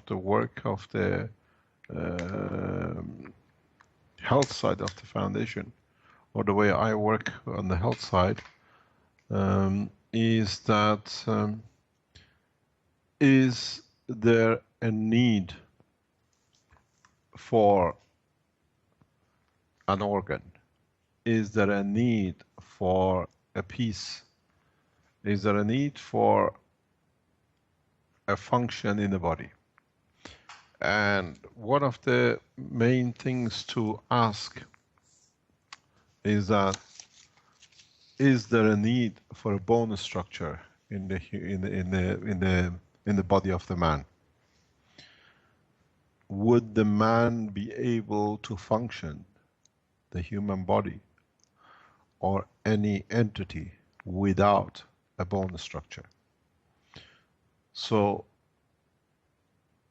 the work of the um health side of the foundation, or the way I work on the health side, is that is there a need for an organ? Is there a need for a piece? Is there a need for a function in the body? And one of the main things to ask is that, is there a need for a bone structure in the body of the man? Would the man be able to function, the human body, or any entity, without a bone structure? So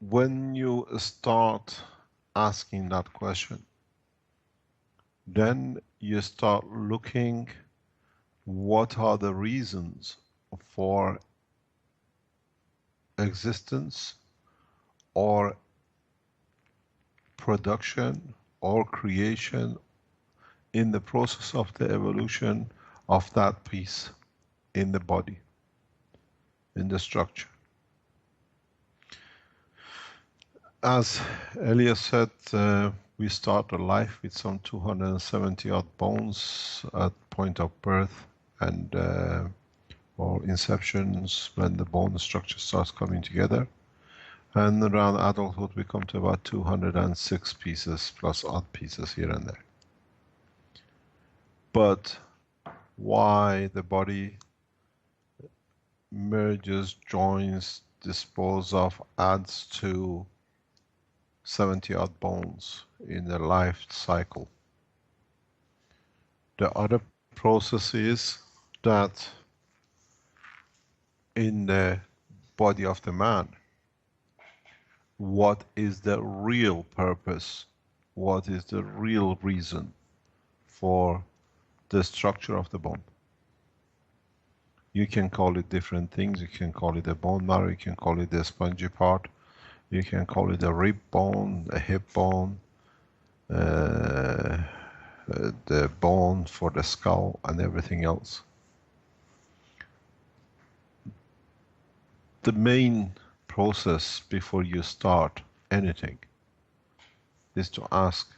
when you start asking that question, then you start looking what are the reasons for existence or production or creation in the process of the evolution of that piece in the body, in the structure. As Elias said, we start our life with some 270 odd bones at point of birth, and or inceptions, when the bone structure starts coming together. And around adulthood we come to about 206 pieces plus odd pieces here and there. But why the body merges, joins, disposes of, adds to 70 odd bones in the life cycle? The other process is that in the body of the man, what is the real purpose? What is the real reason for the structure of the bone? You can call it different things. You can call it a bone marrow, you can call it the spongy part, you can call it a rib bone, a hip bone, the bone for the skull and everything else. The main process before you start anything is to ask,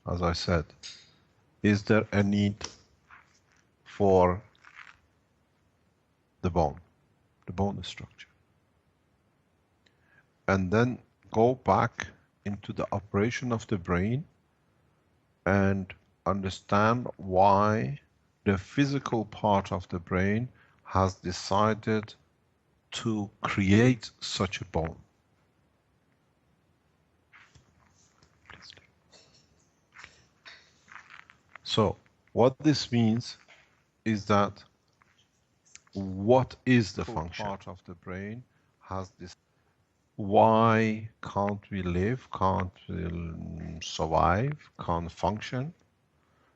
as I said, is there a need for the bone structure? And then go back into the operation of the brain and understand why the physical part of the brain has decided to create such a bone. So what this means is that what is the function part of the brain has this. Why can't we live, can't we survive, can't function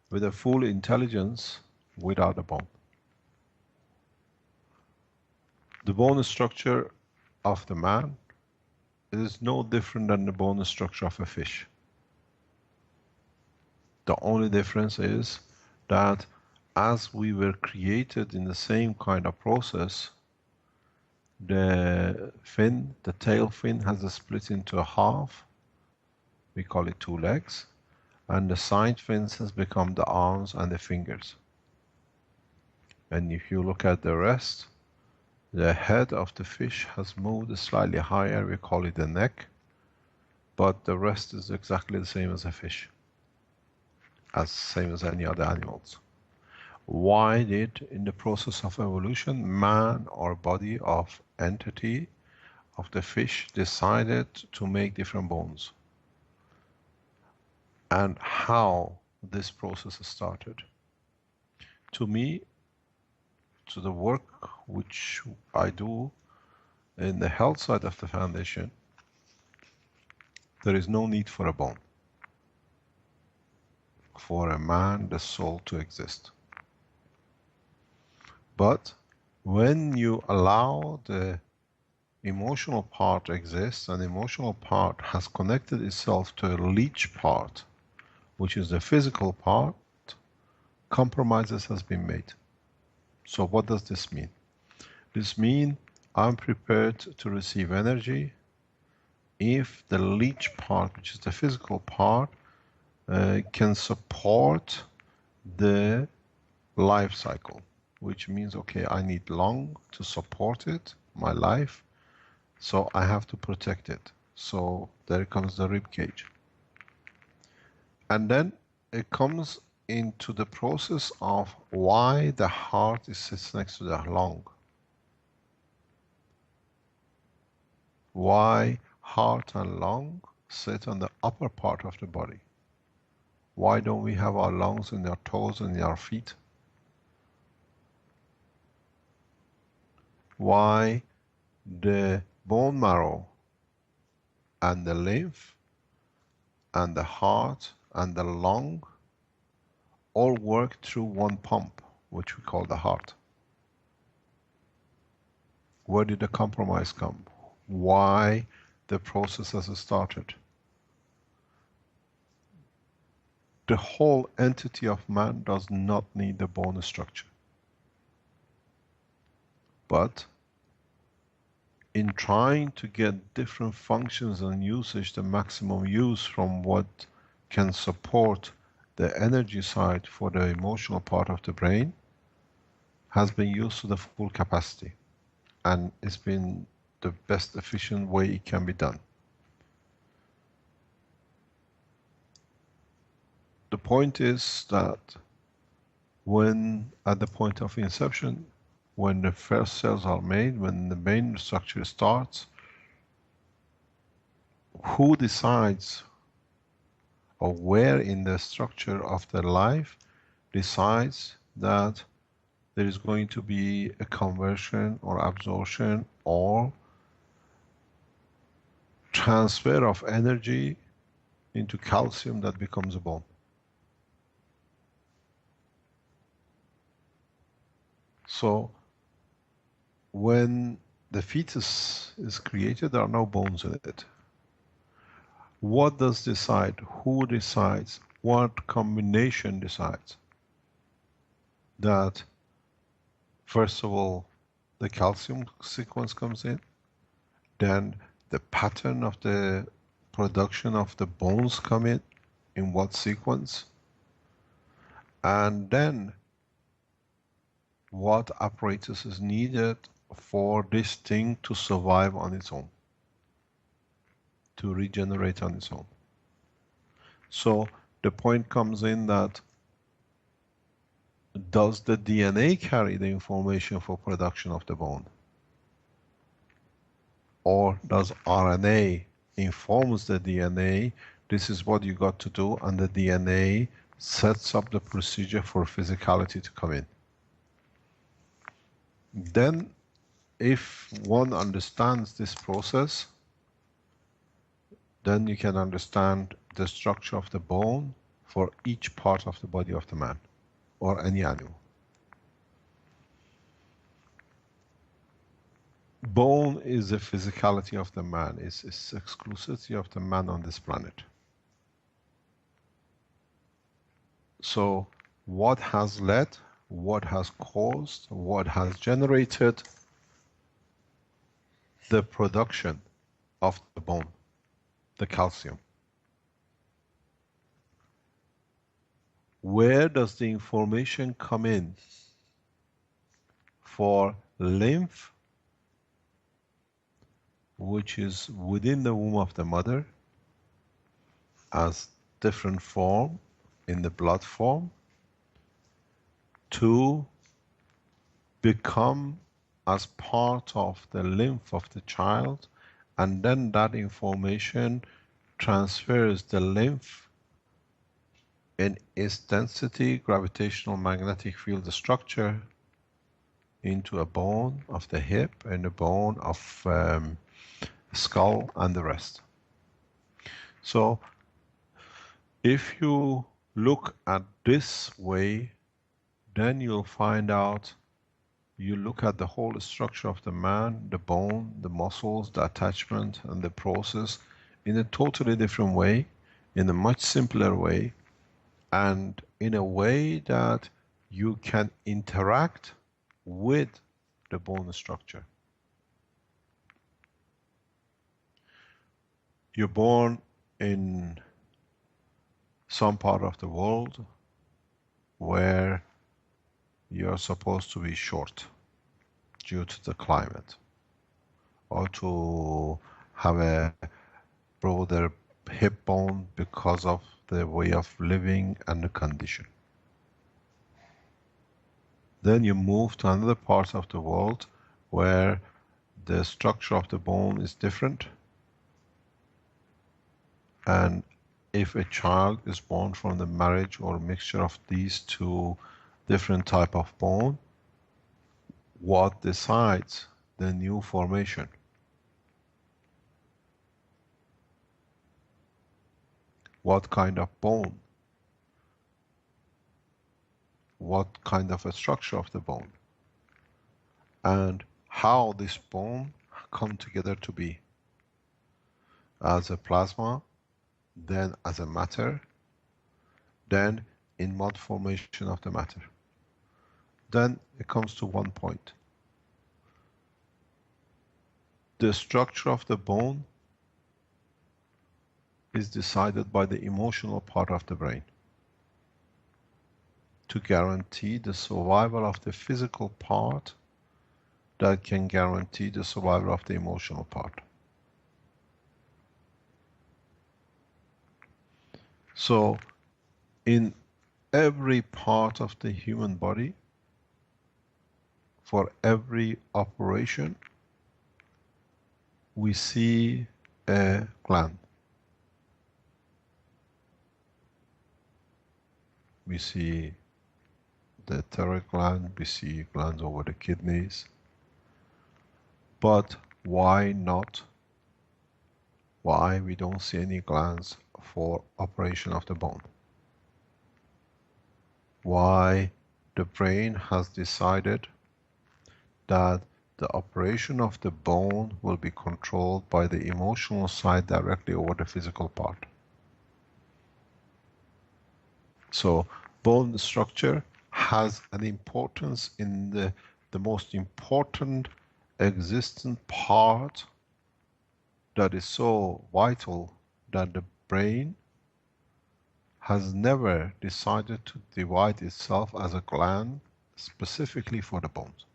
with a full intelligence without a bone? The bone structure of the man is no different than the bone structure of a fish. The only difference is that as we were created in the same kind of process, the fin, the tail fin, has a split into a half. We call it 2 legs. And the side fins has become the arms and the fingers. And if you look at the rest, the head of the fish has moved slightly higher, we call it the neck. But the rest is exactly the same as a fish, as same as any other animals. Why did, in the process of evolution, man or body of entity of the fish decided to make different bones? And how this process started? To me, to the work which I do in the health side of the foundation, there is no need for a bone for a man, the soul, to exist. But when you allow the emotional part exists, and the emotional part has connected itself to a leech part, which is the physical part, compromises has been made. So what does this mean? This means I'm prepared to receive energy if the leech part, which is the physical part, can support the life cycle, which means, okay, I need lung to support it, my life, so I have to protect it. So there comes the rib cage. And then it comes into the process of why the heart sits next to the lung. Why heart and lung sit on the upper part of the body. Why don't we have our lungs in our toes and in our feet? Why the bone marrow and the lymph and the heart and the lung all work through one pump, which we call the heart. Where did the compromise come? Why the process has started? The whole entity of man does not need the bone structure. But in trying to get different functions and usage, the maximum use from what can support the energy side for the emotional part of the brain has been used to the full capacity. And it's been the best efficient way it can be done. The point is that when at the point of inception, when the first cells are made, when the main structure starts, who decides or where in the structure of the life decides that there is going to be a conversion or absorption or transfer of energy into calcium that becomes a bone. So when the fetus is created, there are no bones in it. What does decide? Who decides? What combination decides? That first of all, the calcium sequence comes in, then the pattern of the production of the bones come in what sequence, and then what apparatus is needed for this thing to survive on its own, to regenerate on its own. So the point comes in that does the DNA carry the information for production of the bone? Or does RNA informs the DNA, this is what you got to do, and the DNA sets up the procedure for physicality to come in? Then, if one understands this process, then you can understand the structure of the bone for each part of the body of the man or any animal. Bone is the physicality of the man, it's exclusivity of the man on this planet. So what has led, what has caused, what has generated the production of the bone, the calcium? Where does the information come in for lymph, which is within the womb of the mother as different form in the blood form, to become as part of the lymph of the child, and then that information transfers the lymph in its density, gravitational magnetic field structure into a bone of the hip and a bone of skull and the rest. So if you look at this way, then you'll find out You look at the whole structure of the man, the bone, the muscles, the attachment, and the process in a totally different way, in a much simpler way, and in a way that you can interact with the bone structure. You're born in some part of the world where you're supposed to be short due to the climate, or to have a broader hip bone because of the way of living and the condition. Then you move to another part of the world where the structure of the bone is different, and if a child is born from the marriage or mixture of these two different type of bone, what decides the new formation? What kind of bone? What kind of a structure of the bone? And how this bone come together to be as a plasma, then as a matter, then in mud formation of the matter. Then it comes to one point. The structure of the bone is decided by the emotional part of the brain to guarantee the survival of the physical part that can guarantee the survival of the emotional part. So in every part of the human body, for every operation, we see a gland. We see the thyroid gland, we see glands over the kidneys. But why not? Why we don't see any glands for operation of the bone? Why the brain has decided that the operation of the bone will be controlled by the emotional side directly over the physical part? So bone structure has an importance in the most important existent part that is so vital that the brain has never decided to divide itself as a gland specifically for the bones.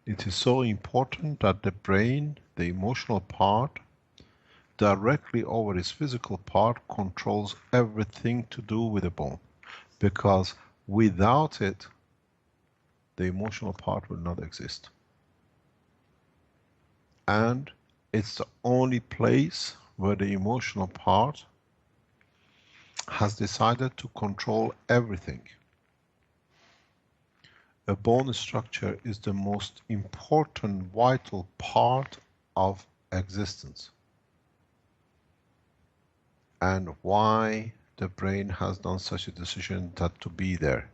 It is so important that the brain, the emotional part, directly over its physical part controls everything to do with the bone. Because without it, the emotional part will not exist. And it's the only place where the emotional part has decided to control everything. A bone structure is the most important, vital part of existence. And why the brain has done such a decision that to be there?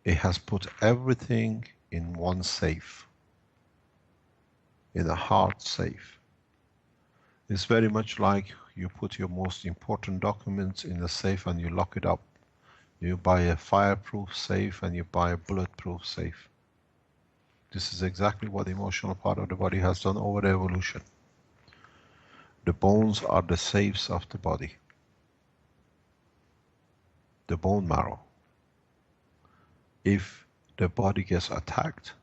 It has put everything in one safe, in a hard safe. It's very much like you put your most important documents in a safe and you lock it up. You buy a fireproof safe and you buy a bulletproof safe. This is exactly what the emotional part of the body has done over the evolution. The bones are the safes of the body. The bone marrow. If the body gets attacked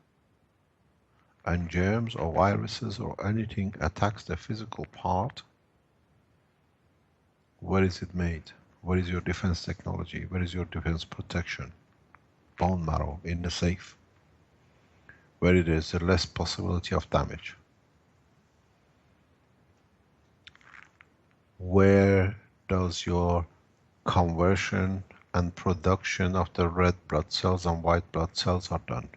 and germs or viruses or anything attacks the physical part, where is it made? Where is your defense technology? Where is your defense protection? Bone marrow, in the safe, where it is the less possibility of damage. Where does your conversion and production of the red blood cells and white blood cells are done?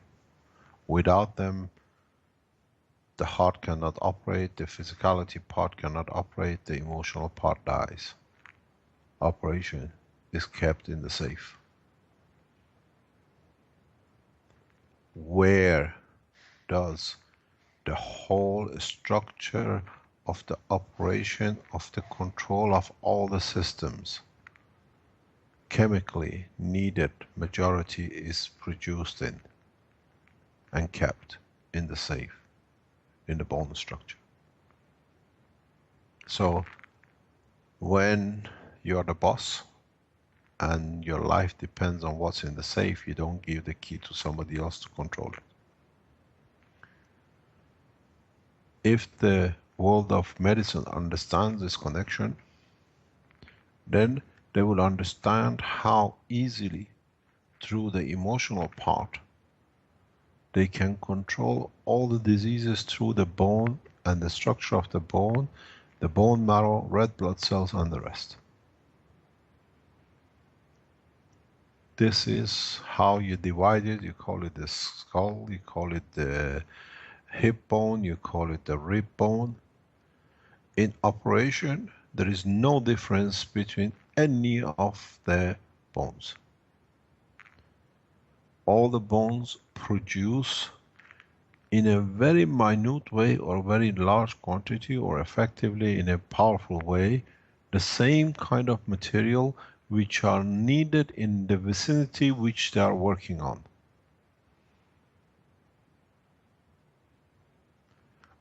Without them, the heart cannot operate, the physicality part cannot operate, the emotional part dies. Operation is kept in the safe. where does the whole structure of the operation of the control of all the systems chemically needed majority is produced in and kept in the safe, in the bone structure. So when you're the boss and your life depends on what's in the safe, you don't give the key to somebody else to control it. If the world of medicine understands this connection, then they will understand how easily, through the emotional part, they can control all the diseases through the bone and the structure of the bone marrow, red blood cells, and the rest. This is how you divide it. You call it the skull, you call it the hip bone, you call it the rib bone. In operation, there is no difference between any of the bones. All the bones produce in a very minute way or very large quantity or effectively in a powerful way the same kind of material which are needed in the vicinity which they are working on,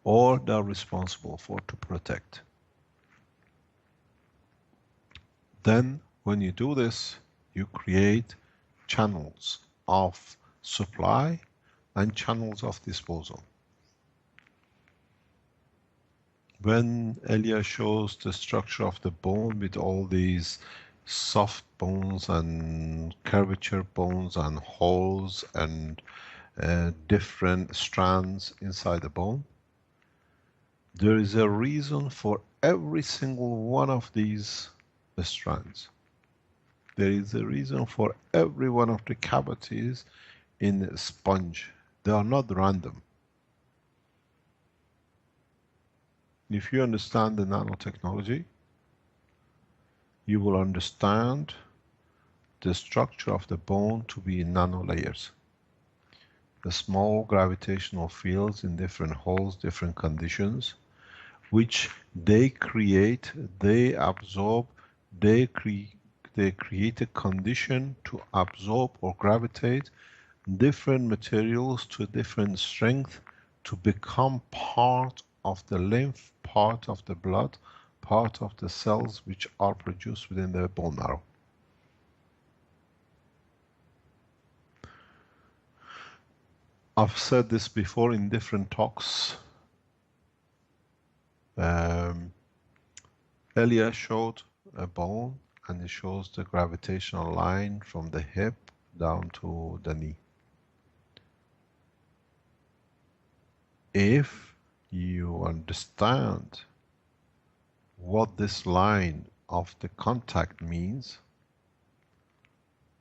or they are responsible for to protect. Then when you do this, you create channels of supply and channels of disposal. When Elia shows the structure of the bone with all these soft bones and curvature bones and holes and different strands inside the bone, there is a reason for every single one of these strands. There is a reason for every one of the cavities in a sponge. They are not random. If you understand the nanotechnology, you will understand the structure of the bone to be in nano layers. The small gravitational fields in different holes, different conditions, which they create, they absorb, they create a condition to absorb or gravitate different materials to different strength to become part of the lymph, part of the blood, part of the cells which are produced within the bone marrow. I've said this before in different talks. Elia showed a bone and it shows the gravitational line from the hip down to the knee. If you understand what this line of the contact means,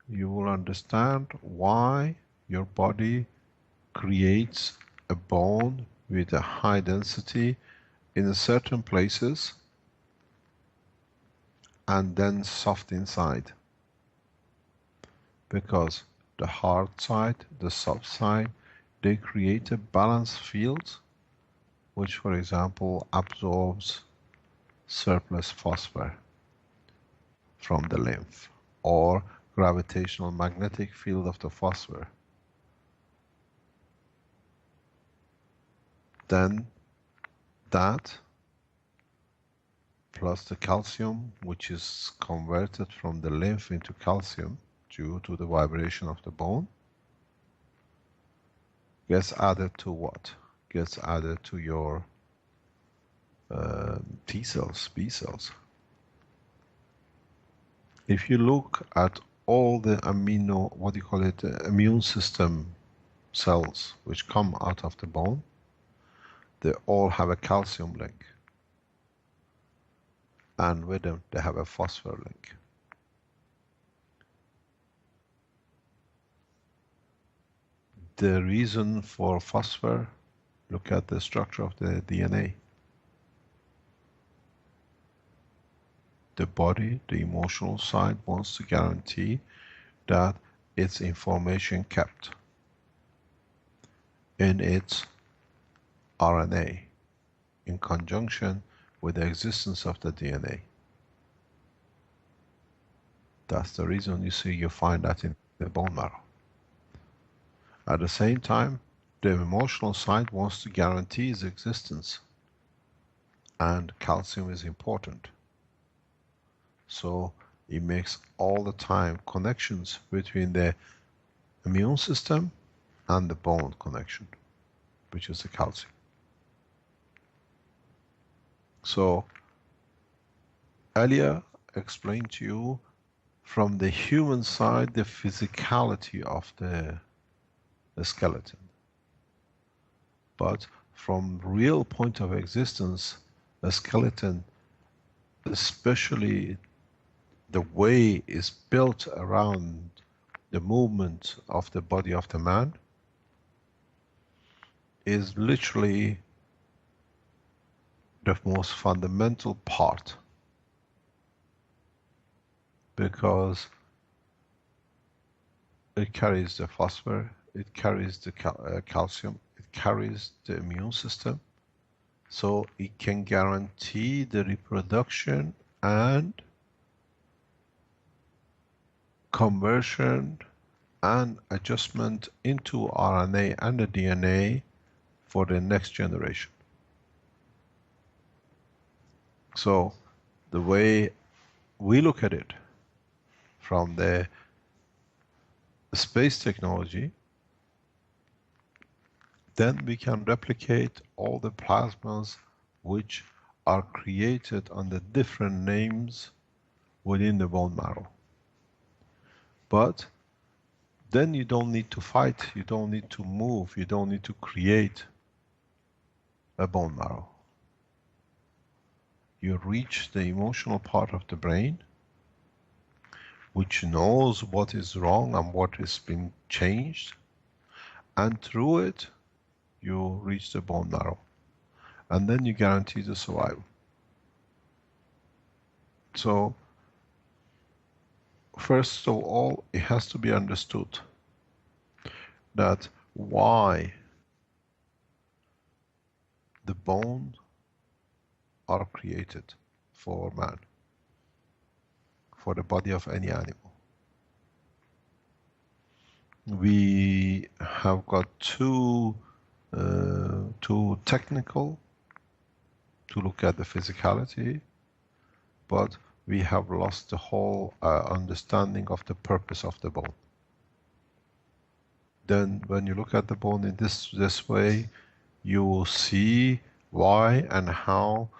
you will understand why your body creates a bone with a high density in certain places and then soft inside. Because the hard side, the soft side, they create a balanced field which, for example, absorbs surplus phosphor from the lymph, or gravitational magnetic field of the phosphor. Then that plus the calcium, which is converted from the lymph into calcium due to the vibration of the bone, gets added to what? Gets added to your T cells, B cells. If you look at all the immune system cells which come out of the bone, they all have a calcium link. And with them, they have a phosphor link. The reason for phosphor, look at the structure of the DNA. The body, the emotional side, wants to guarantee that its information kept. in its RNA in conjunction with the existence of the DNA. That's the reason you find that in the bone marrow. At the same time, the emotional side wants to guarantee its existence, and calcium is important. So it makes all the time connections between the immune system and the bone connection, which is the calcium. So earlier explained to you from the human side the physicality of the skeleton. But from real point of existence, a skeleton, especially the way it's built around the movement of the body of the man, is literally the most fundamental part, because it carries the phosphor, it carries the calcium, it carries the immune system, so it can guarantee the reproduction and conversion and adjustment into RNA and the DNA for the next generation. So the way we look at it from the space technology, then we can replicate all the plasmas which are created under different names within the bone marrow. But then you don't need to fight, you don't need to move, you don't need to create a bone marrow. You reach the emotional part of the brain, which knows what is wrong and what has been changed, and through it you reach the bone marrow, and then you guarantee the survival. So first of all, it has to be understood that why the bones are created for man, for the body of any animal. We have got too technical to look at the physicality, but we have lost the whole understanding of the purpose of the bone. Then when you look at the bone in this way, you will see why and how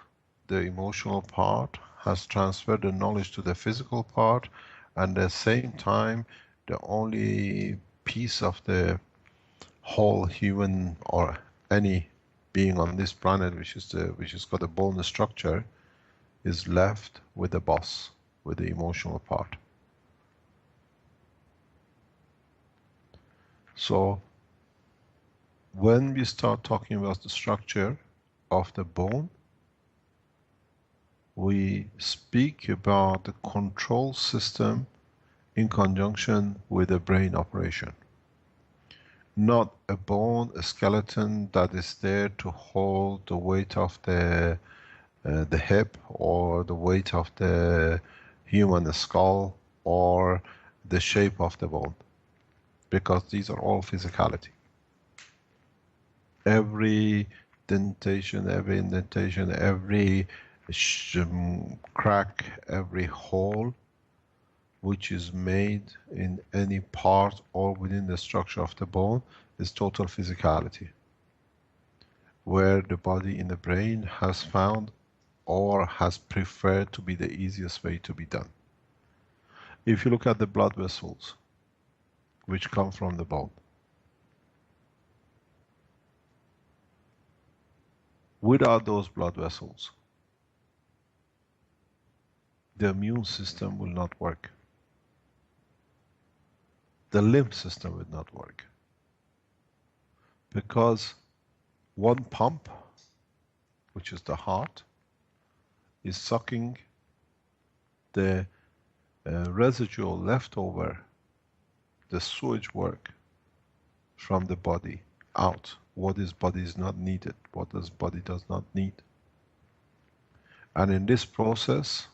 the emotional part has transferred the knowledge to the physical part, and at the same time the only piece of the whole human or any being on this planet which has got a bone structure is left with the boss, with the emotional part. So when we start talking about the structure of the bone, we speak about the control system in conjunction with the brain operation. Not a bone, a skeleton that is there to hold the weight of the hip or the weight of the human skull or the shape of the bone, because these are all physicality. Every dentation, every indentation, every crack, every hole which is made in any part or within the structure of the bone is total physicality, where the body in the brain has found or has preferred to be the easiest way to be done. If you look at the blood vessels which come from the bone, without those blood vessels, the immune system will not work. The lymph system will not work. Because one pump, which is the heart, is sucking the residual leftover, the sewage work from the body out what is body is not needed, what does body does not need. And in this process,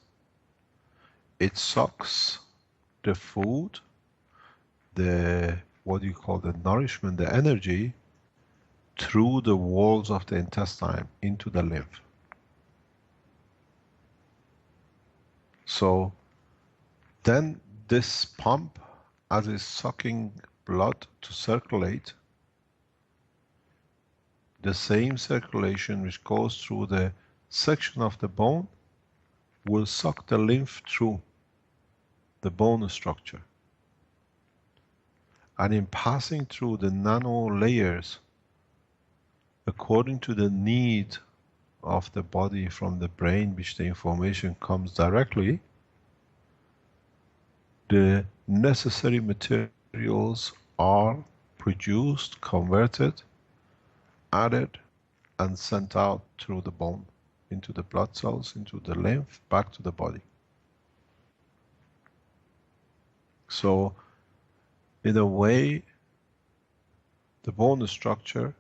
it sucks the food, the, what you call the nourishment, the energy, through the walls of the intestine into the lymph. So then this pump, as it's sucking blood to circulate, the same circulation which goes through the section of the bone will suck the lymph through the bone structure. And in passing through the nano layers, according to the need of the body from the brain, which the information comes directly, the necessary materials are produced, converted, added, and sent out through the bone, into the blood cells, into the lymph, back to the body. So, in a way, the bone structure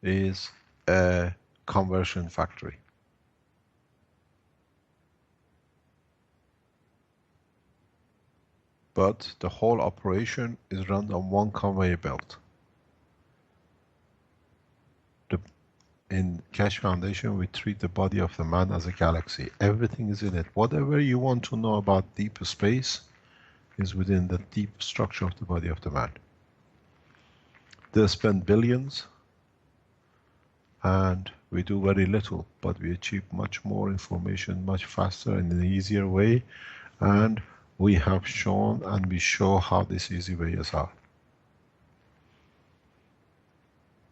is a conversion factory. But the whole operation is run on one conveyor belt. In Keshe Foundation, we treat the body of the man as a galaxy. Everything is in it. Whatever you want to know about deep space is within the deep structure of the body of the man. They spend billions, and we do very little, but we achieve much more information much faster and in an easier way, and we have shown and we show how this easy ways are.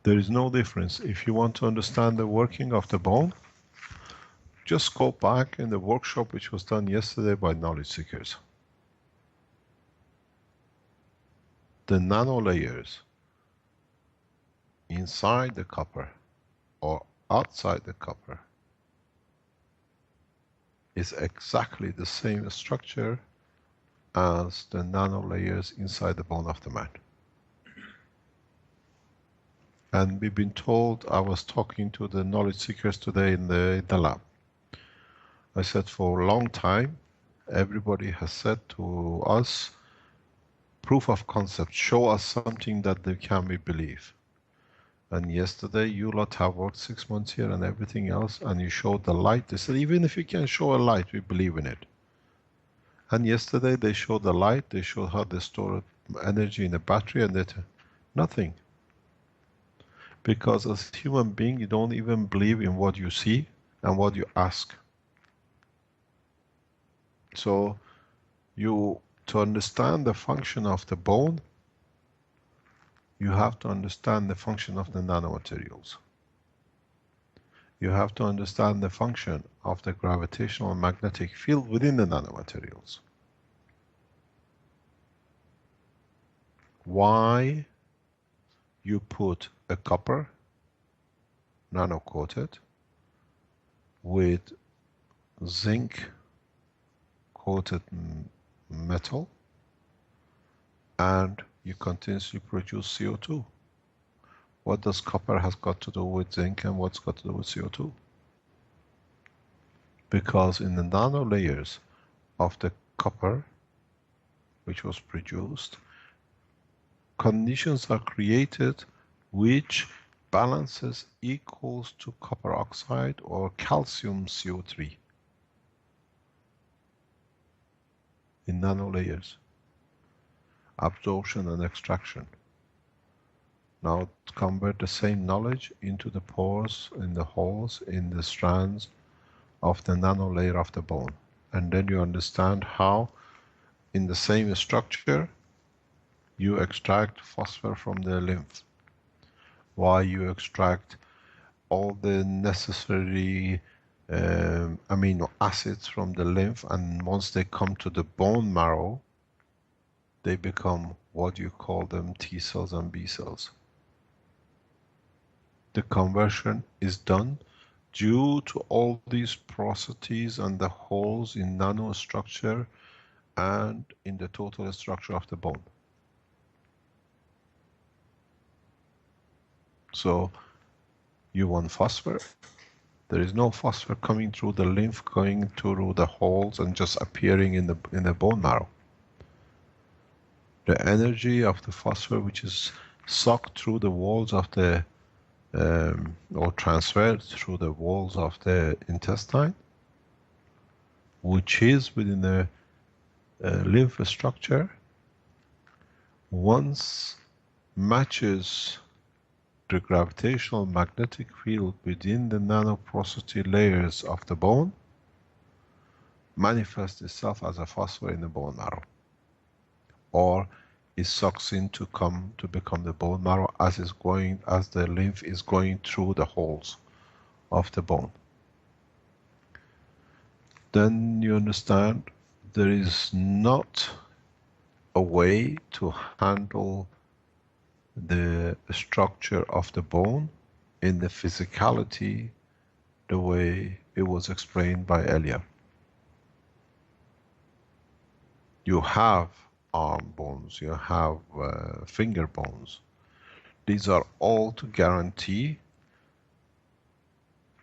There is no difference. If you want to understand the working of the bone, just go back in the workshop which was done yesterday by knowledge seekers. The nano layers inside the copper or outside the copper is exactly the same structure as the nano layers inside the bone of the man. And we've been told, I was talking to the knowledge seekers today in the lab. I said for a long time, everybody has said to us, proof of concept, show us something that they can we believe. And yesterday you lot have worked 6 months here and everything else, and you showed the light. They said, even if you can show a light, we believe in it. And yesterday they showed the light, they showed how they store energy in a battery, and that nothing. Because as a human being, you don't even believe in what you see and what you ask. So, to understand the function of the bone, you have to understand the function of the nanomaterials. You have to understand the function of the gravitational and magnetic field within the nanomaterials. Why you put a copper nano-coated with zinc coated metal, and you continuously produce CO2. What does copper has got to do with zinc, and what's got to do with CO2? Because in the nano layers of the copper which was produced, conditions are created which balances equals to copper oxide or calcium CO3 in nano layers, absorption and extraction. Now convert the same knowledge into the pores, in the holes, in the strands of the nano layer of the bone, and then you understand how in the same structure you extract phosphor from the lymph, why you extract all the necessary amino acids from the lymph, and once they come to the bone marrow, they become what you call them T cells and B cells. The conversion is done due to all these processes and the holes in nanostructure and in the total structure of the bone. So you want phosphor. There is no phosphor coming through the lymph, going through the holes and just appearing in the bone marrow. The energy of the phosphor, which is sucked through the walls of the or transferred through the walls of the intestine, which is within the lymph structure, once matches the gravitational magnetic field within the nanoporosity layers of the bone, manifests itself as a phosphor in the bone marrow, or it sucks in to come to become the bone marrow as the lymph is going through the holes of the bone. Then you understand there is not a way to handle the structure of the bone in the physicality the way it was explained by Elia. You have arm bones, you have finger bones. These are all to guarantee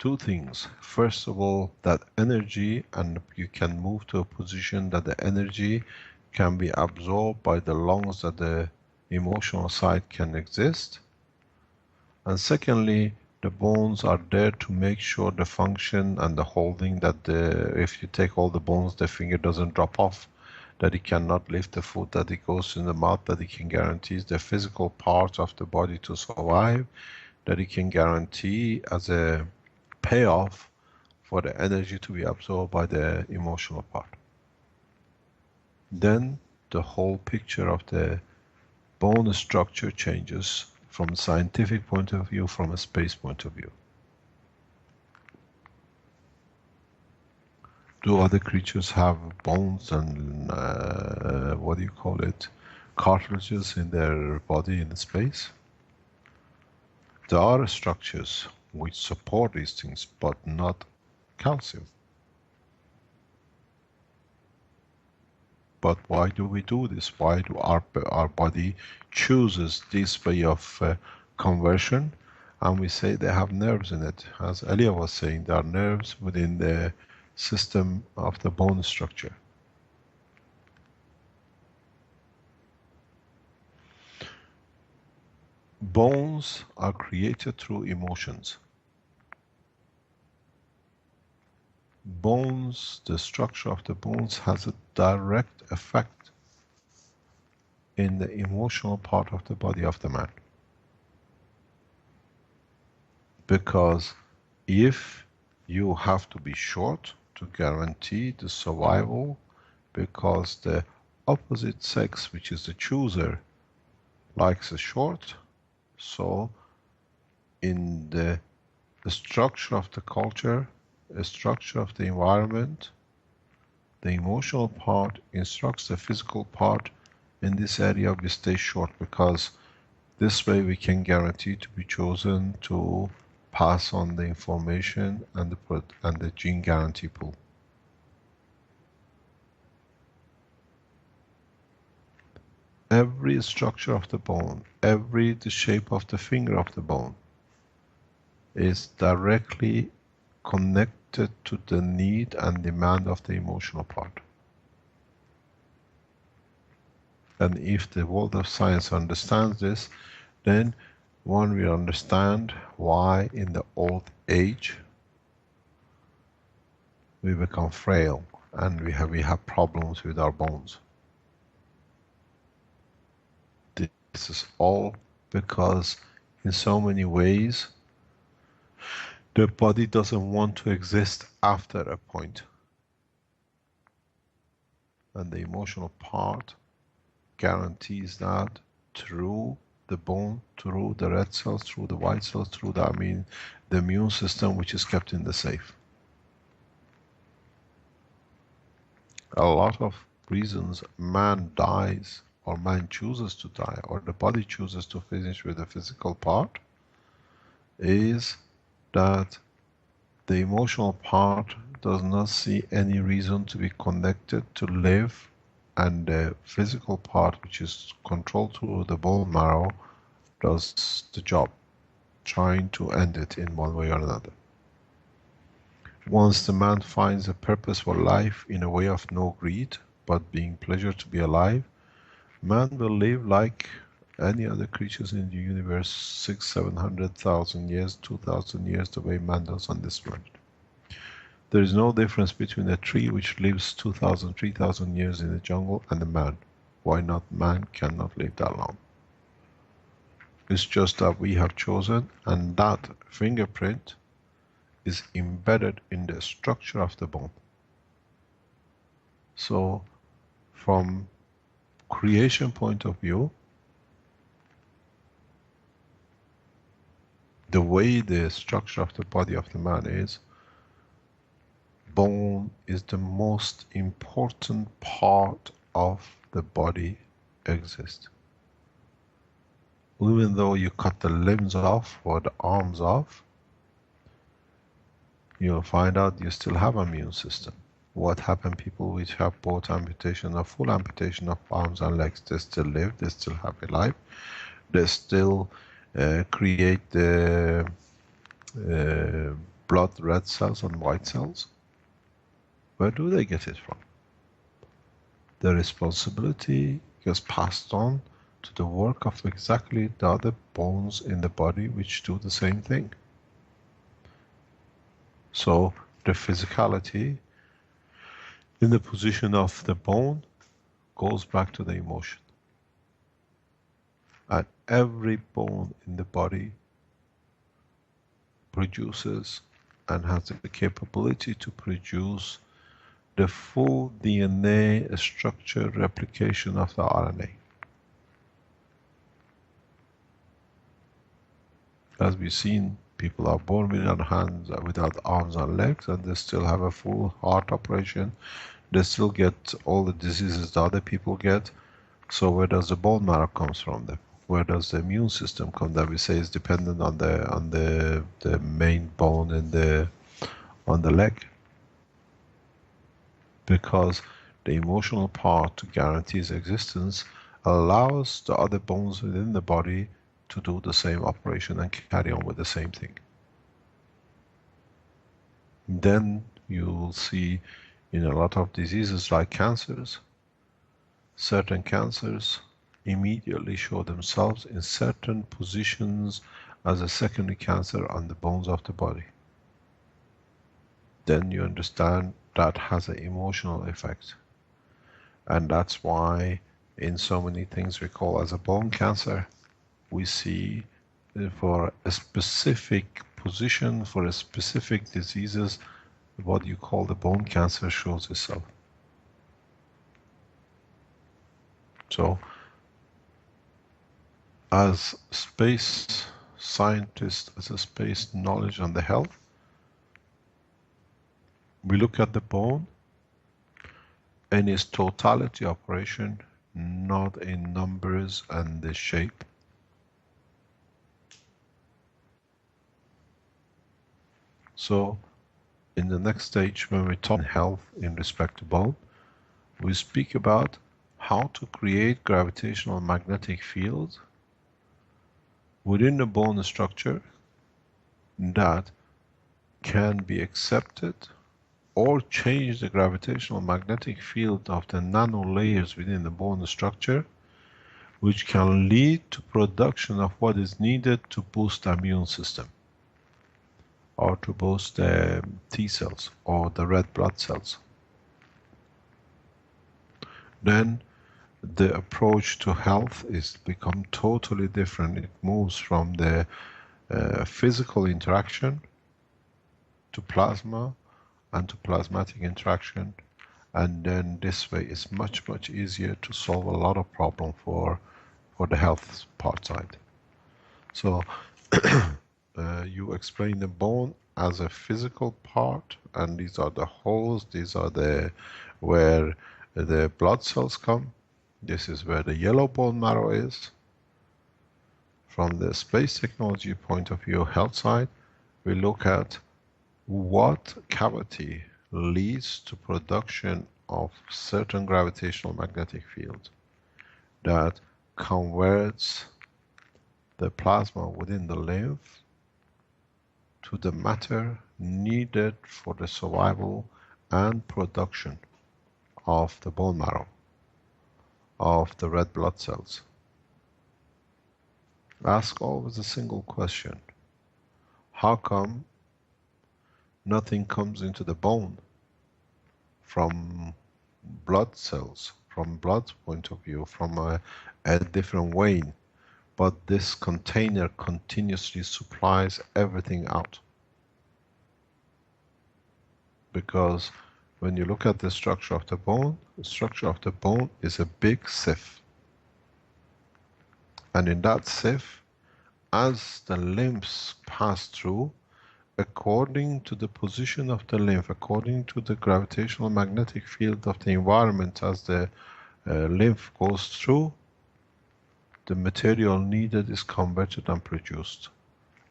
two things. First of all, that energy, and you can move to a position that the energy can be absorbed by the lungs, that the emotional side can exist. And secondly, the bones are there to make sure the function and the holding, that if you take all the bones, the finger doesn't drop off, that it cannot lift the food, that it goes in the mouth, that it can guarantee the physical parts of the body to survive, that it can guarantee as a payoff for the energy to be absorbed by the emotional part. Then the whole picture of the bone structure changes from a scientific point of view, from a space point of view. Do other creatures have bones and what do you call it, cartilages in their body in space? There are structures which support these things, but not calcium. But why do we do this? Why do our body chooses this way of conversion? And we say they have nerves in it. As Elia was saying, there are nerves within the system of the bone structure. Bones are created through emotions. Bones, the structure of the bones has a direct effect in the emotional part of the body of the man. Because if you have to be short to guarantee the survival, because the opposite sex, which is the chooser, likes a short, so in the structure of the culture, the structure of the environment, the emotional part instructs the physical part, in this area we stay short, because this way we can guarantee to be chosen to pass on the information and the gene guarantee pool. Every structure of the bone, the shape of the finger of the bone is directly connected to the need and demand of the emotional part. And if the world of science understands this, then one will understand why in the old age we become frail and we have problems with our bones. This is all because in so many ways the body doesn't want to exist after a point. And the emotional part guarantees that through the bone, through the red cells, through the white cells, through the immune system, which is kept in the safe. A lot of reasons man dies, or man chooses to die, or the body chooses to finish with the physical part, is that the emotional part does not see any reason to be connected to live, and the physical part, which is controlled through the bone marrow, does the job. trying to end it in one way or another. Once the man finds a purpose for life in a way of no greed, but being pleasure to be alive, man will live like any other creatures in the universe, 600,000, 700,000 years, 2,000 years, the way man does on this planet. There is no difference between a tree which lives 2,000, 3,000 years in the jungle and a man. Why not? Man cannot live that long. It's just that we have chosen, and that fingerprint is embedded in the structure of the bone. So, from creation point of view, the way the structure of the body of the man is, bone is the most important part of the body exists. Even though you cut the limbs off or the arms off, you'll find out you still have an immune system. What happened, people which have both amputation or full amputation of arms and legs, they still live, they still have a life, they still create the blood red cells and white cells. Where do they get it from? The responsibility gets passed on to the work of exactly the other bones in the body which do the same thing. So the physicality in the position of the bone goes back to the emotion. And every bone in the body produces and has the capability to produce the full DNA structure replication of the RNA. As we've seen, people are born without hands, without arms and legs, and they still have a full heart operation. They still get all the diseases that other people get. So where does the bone marrow comes from them? Where does the immune system come? That we say is dependent on the main bone in on the leg. Because the emotional part to guarantee its existence allows the other bones within the body to do the same operation and carry on with the same thing. Then you'll see in a lot of diseases like cancers, certain cancers immediately show themselves in certain positions as a secondary cancer on the bones of the body. Then you understand that has an emotional effect. And that's why in so many things we call as a bone cancer, we see for a specific position, for a specific diseases, what you call the bone cancer shows itself. So, as space scientists, as a space knowledge on the health, we look at the bone in its totality operation, not in numbers and the shape. So, in the next stage, when we talk health in respect to bone, we speak about how to create gravitational magnetic fields within the bone structure that can be accepted or change the gravitational magnetic field of the nano layers within the bone structure, which can lead to production of what is needed to boost the immune system, or to boost the T cells or the red blood cells. Then the approach to health is become totally different. It moves from the physical interaction to plasma and to plasmatic interaction, and then this way it's much, much easier to solve a lot of problems for the health part side. So you explain the bone as a physical part, and these are the holes, these are the where the blood cells come. This is where the yellow bone marrow is. From the space technology point of view, health side, we look at what cavity leads to production of certain gravitational magnetic field that converts the plasma within the lymph to the matter needed for the survival and production of the bone marrow, of the red blood cells. Ask always a single question. How come nothing comes into the bone from blood cells, from blood point of view, from a different vein, but this container continuously supplies everything out? Because when you look at the structure of the structure of the bone is a big sieve. And in that sieve, as the lymphs pass through, according to the position of the lymph, according to the gravitational magnetic field of the environment, as the lymph goes through, the material needed is converted and produced.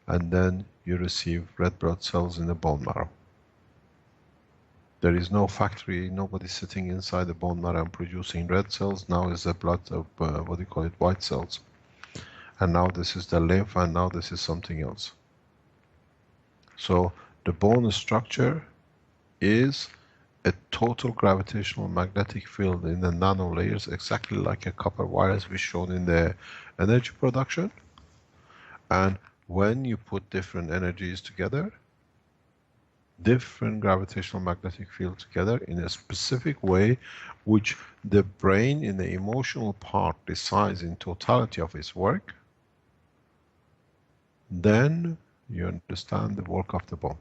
And then you receive red blood cells in the bone marrow. There is no factory, nobody sitting inside the bone marrow and producing red cells. Now is the blood of, what do you call it, white cells. And now this is the lymph, and now this is something else. So the bone structure is a total gravitational magnetic field in the nano layers, exactly like a copper wire as we shown in the energy production. And when you put different energies together, different gravitational magnetic field together in a specific way, which the brain in the emotional part decides in totality of its work, then you understand the work of the bone.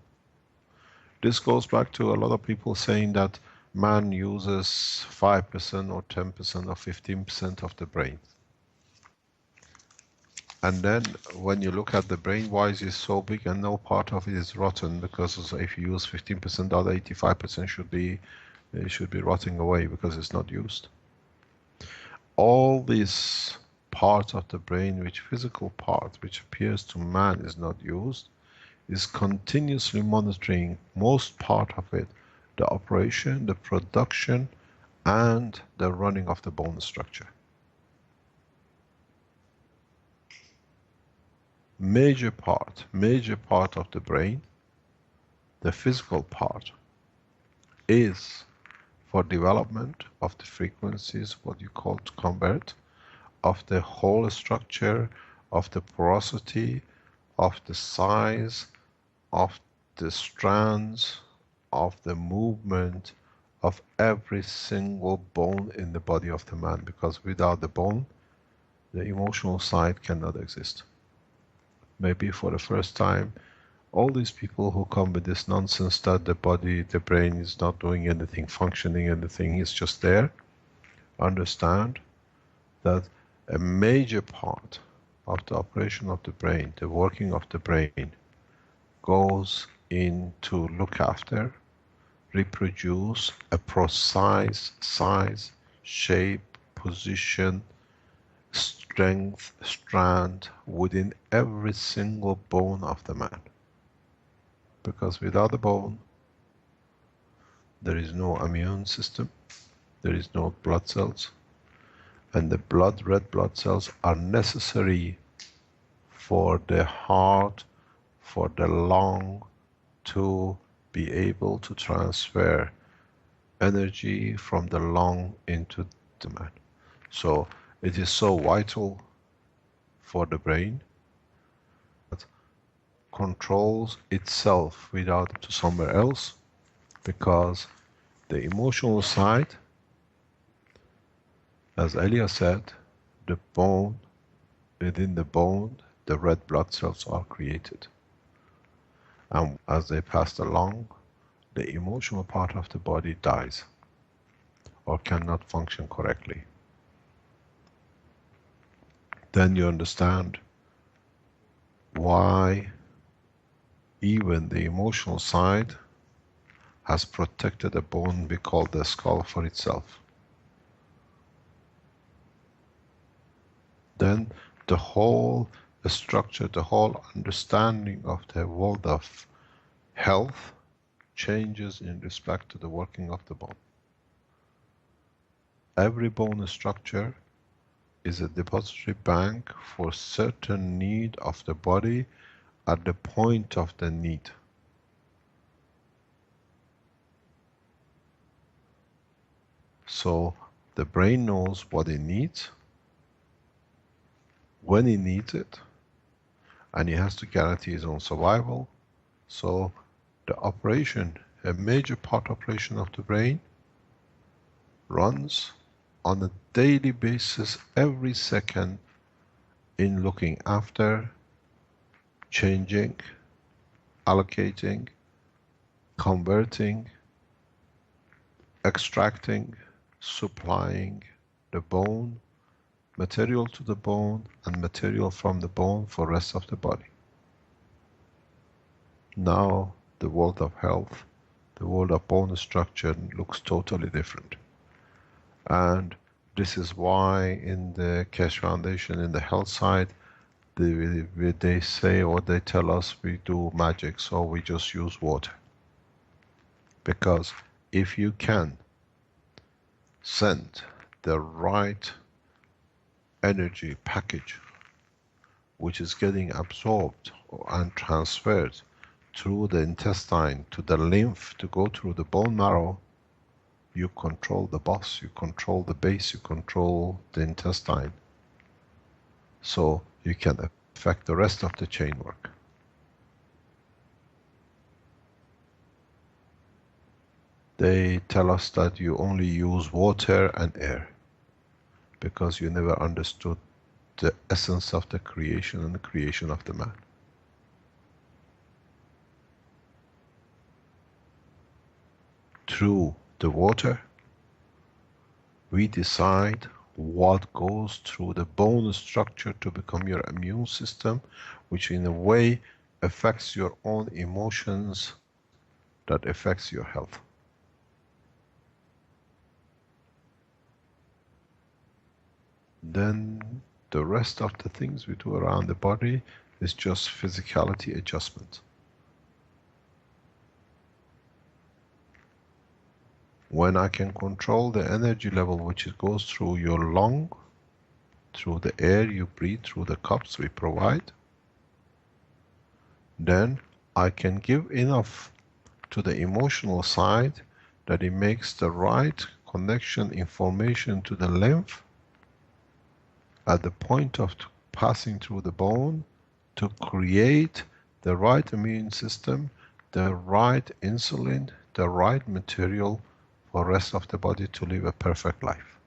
This goes back to a lot of people saying that man uses 5% or 10% or 15% of the brain. And then when you look at the brain, why is it so big and no part of it is rotten? Because if you use 15%, the other 85% should be rotting away because it's not used. All these parts of the brain, which physical part, which appears to man is not used, is continuously monitoring most part of it, the operation, the production, and the running of the bone structure. Major part of the brain, the physical part, is for development of the frequencies, what you call to convert, of the whole structure, of the porosity, of the size, of the strands, of the movement of every single bone in the body of the man. Because without the bone, the emotional side cannot exist. Maybe for the first time, all these people who come with this nonsense that the body, the brain is not doing anything, functioning anything, is just there, understand that a major part of the operation of the brain, the working of the brain, goes in to look after, reproduce a precise size, shape, position, strength, strand within every single bone of the man. Because without the bone, there is no immune system, there is no blood cells, and the red blood cells are necessary for the heart, for the lung, to be able to transfer energy from the lung into the man. So it is so vital for the brain that controls itself without to somewhere else, because the emotional side, as Elia said, the bone, within the bone, the red blood cells are created. And as they pass along, the emotional part of the body dies or cannot function correctly. Then you understand why even the emotional side has protected a bone we call the skull for itself. Then the whole structure, the whole understanding of the world of health changes in respect to the working of the bone. Every bone structure is a depository bank for certain need of the body at the point of the need. So the brain knows what it needs, when it needs it, and it has to guarantee its own survival. So the operation, a major part operation of the brain, runs on a daily basis every second in looking after, changing, allocating, converting, extracting, supplying the bone, material to the bone and material from the bone for rest of the body. Now the world of health, the world of bone structure looks totally different. And this is why in the Keshe Foundation, in the health side, they say or they tell us we do magic, so we just use water. Because if you can send the right energy package which is getting absorbed and transferred through the intestine to the lymph to go through the bone marrow, you control the boss, you control the base, you control the intestine. So you can affect the rest of the chain work. They tell us that you only use water and air because you never understood the essence of the creation and the creation of the man. Through the water, we decide what goes through the bone structure to become your immune system, which in a way affects your own emotions, that affects your health. Then the rest of the things we do around the body is just physicality adjustment. When I can control the energy level which it goes through your lung, through the air you breathe, through the cups we provide, then I can give enough to the emotional side that it makes the right connection information to the lymph at the point of passing through the bone to create the right immune system, the right insulin, the right material for rest of the body to live a perfect life.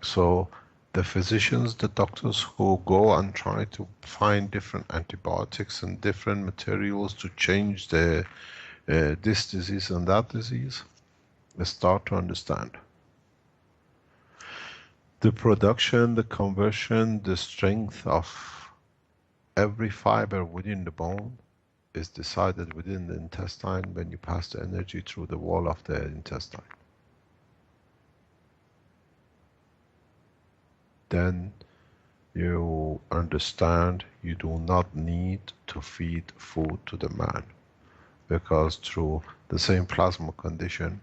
So the physicians, the doctors who go and try to find different antibiotics and different materials to change the this disease and that disease, they start to understand. The production, the conversion, the strength of every fiber within the bone is decided within the intestine when you pass the energy through the wall of the intestine. Then you understand you do not need to feed food to the man, because through the same plasma condition,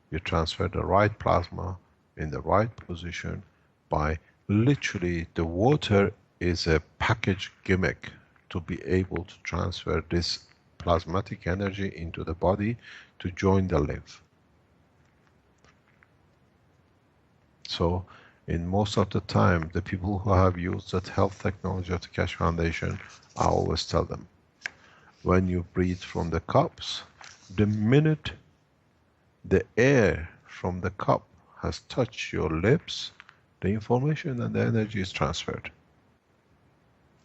you transfer the right plasma in the right position by literally the water is a package gimmick to be able to transfer this plasmatic energy into the body to join the lymph. So in most of the time, the people who have used that health technology of the Keshe Foundation, I always tell them, when you breathe from the cups, the minute the air from the cup has touched your lips, the information and the energy is transferred.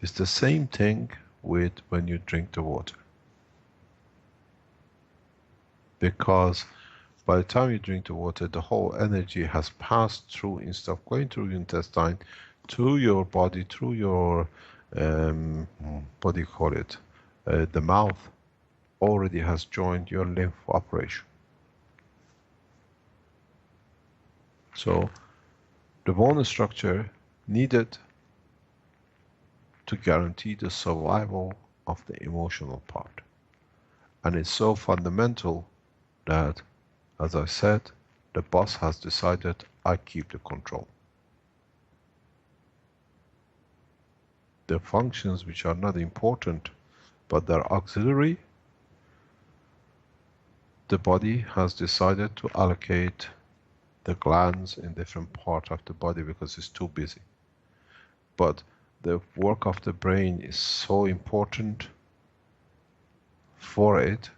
It's the same thing with when you drink the water. Because by the time you drink the water, the whole energy has passed through, instead of going through your intestine, through your body, through your, what do you call it, the mouth, already has joined your lymph operation. So the bone structure needed to guarantee the survival of the emotional part. And it's so fundamental that, as I said, the boss has decided I keep the control. the functions which are not important but they're auxiliary, the body has decided to allocate the glands in different parts of the body because it's too busy. But the work of the brain is so important for it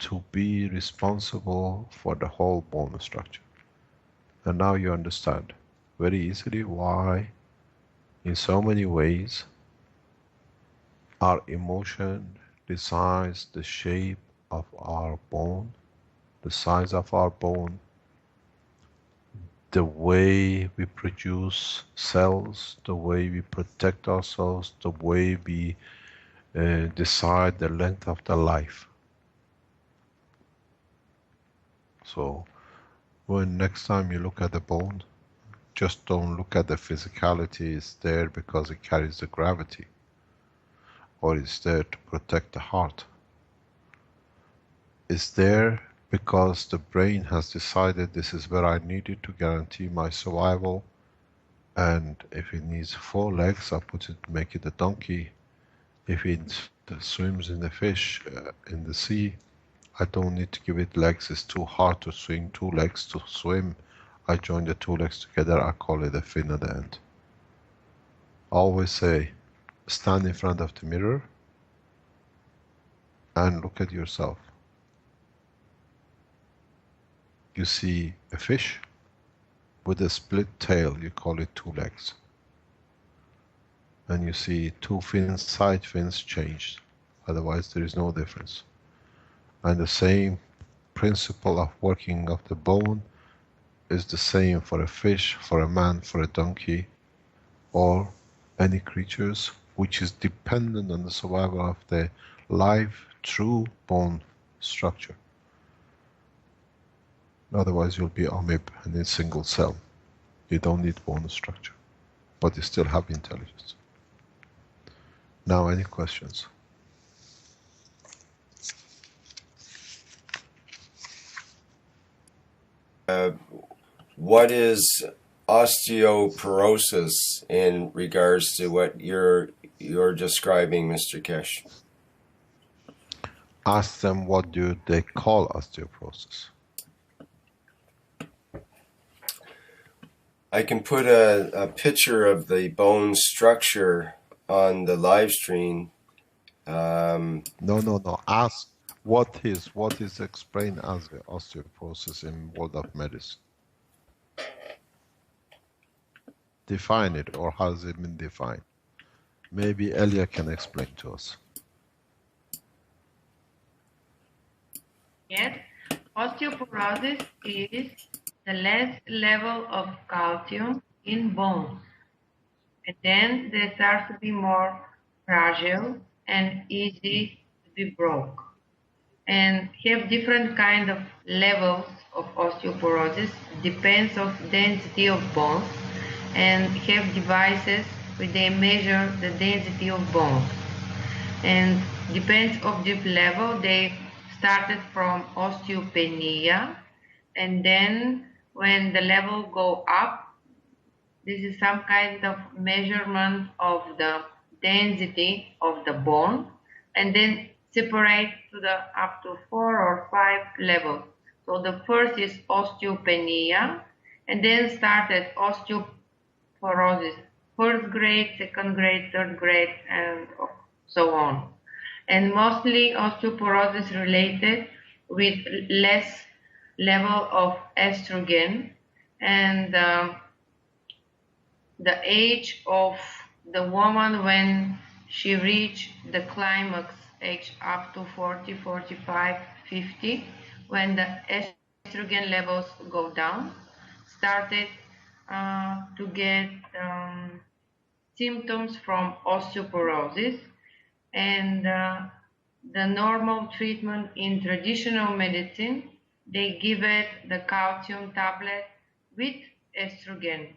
to be responsible for the whole bone structure. And now you understand very easily why, in so many ways, our emotion decides the shape of our bone, the size of our bone, the way we produce cells, the way we protect ourselves, the way we decide the length of the life. So when next time you look at the bone, just don't look at the physicality. It's there because it carries the gravity, or it's there to protect the heart. It's there because the brain has decided this is where I need it to guarantee my survival, and if it needs 4 legs, I put it, make it a donkey. If it swims in the fish in the sea, I don't need to give it legs. It's too hard to swing 2 legs to swim. I join the 2 legs together. I call it a fin at the end. Always say, stand in front of the mirror and look at yourself. You see a fish with a split tail, you call it 2 legs. And you see 2 fins, side fins changed. Otherwise there is no difference. And the same principle of working of the bone is the same for a fish, for a man, for a donkey, or any creatures which is dependent on the survival of the life through bone structure. Otherwise you'll be amoeb and in single cell. You don't need bone structure, but you still have intelligence. Now any questions? What is osteoporosis in regards to what you're describing, Mr. Keshe? Ask them what do they call osteoporosis. I can put a picture of the bone structure on the live stream. No. Ask what is explained as osteoporosis in world of medicine. Define it, or how has it been defined? Maybe Elia can explain to us. Yes, osteoporosis is the less level of calcium in bones, and then they start to be more fragile and easy to be broke, and have different kind of levels of osteoporosis, depends of density of bones, and have devices where they measure the density of bones, and depends of the level. They started from osteopenia, and then when the level go up, this is some kind of measurement of the density of the bone, and then separate to the up to 4 or 5 levels. So the first is osteopenia, and then started osteoporosis, first grade, second grade, third grade, and so on. And mostly osteoporosis related with less level of estrogen, and the age of the woman when she reached the climax age up to 40, 45, 50, when the estrogen levels go down, started to get symptoms from osteoporosis, and the normal treatment in traditional medicine, they give it the calcium tablet with estrogen.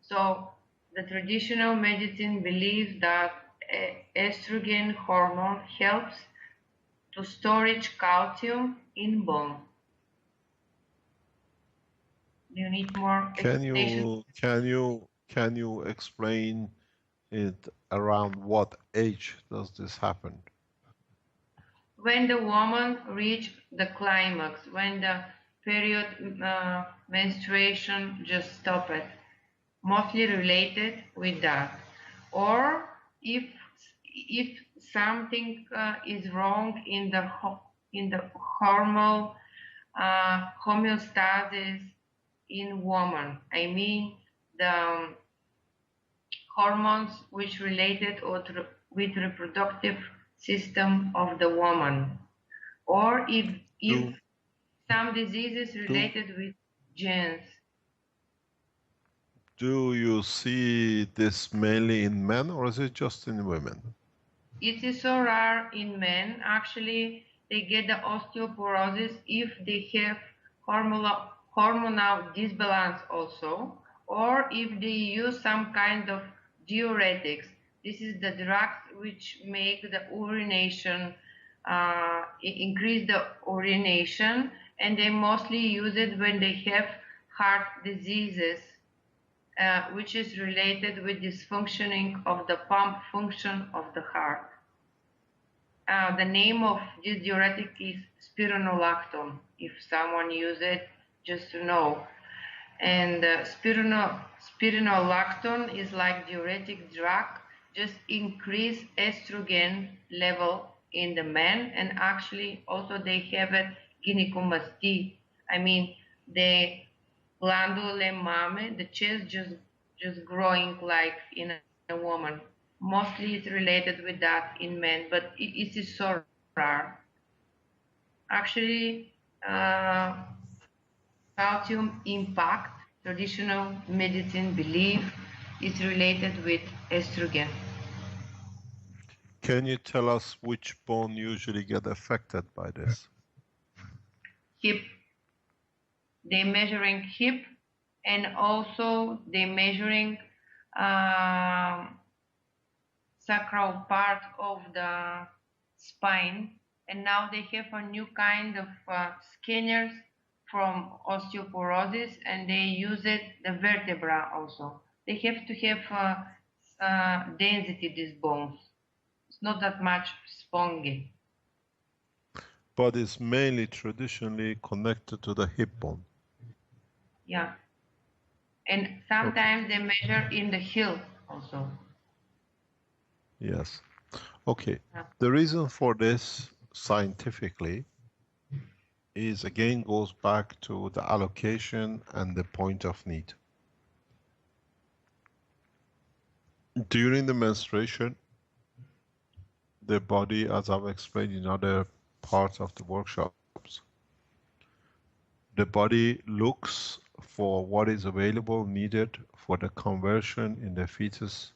So the traditional medicine believes that estrogen hormone helps to storage calcium in bone. You need more explanation? Can you explain around what age does this happen? When the woman reach the climax, when the period menstruation just stopped, mostly related with that. Or if something is wrong in the hormonal homeostasis in woman, I mean the hormones which related with reproductive system of the woman, or if Do some diseases do related with genes. do you see this mainly in men or is it just in women? It is so rare in men. Actually, they get the osteoporosis if they have hormonal disbalance also, or if they use some kind of diuretics. This is the drugs which make the urination, increase the urination, and they mostly use it when they have heart diseases, which is related with dysfunctioning of the pump function of the heart. The name of this diuretic is spironolactone. If someone use it, just to know. And spironolactone is like diuretic drug, just increase estrogen level in the men, and actually also they have it gynecomastia. I mean the glandula mame, the chest just growing like in a woman. Mostly it's related with that in men, but it is so rare. Actually, calcium impact, traditional medicine belief is related with estrogen. Can you tell us which bone usually get affected by this? Hip, they measuring hip, and also they measuring um, sacral part of the spine, and now they have a new kind of scanners from osteoporosis, and they use it the vertebra also. They have to have density, these bones. It's not that much spongy. But it's mainly traditionally connected to the hip bone. Yeah, and Okay. sometimes they measure in the heel also. Yes. Okay. Yeah. The reason for this scientifically is again goes back to the allocation and the point of need. During the menstruation, the body, as I've explained in other parts of the workshops, the body looks for what is available, needed for the conversion in the fetus,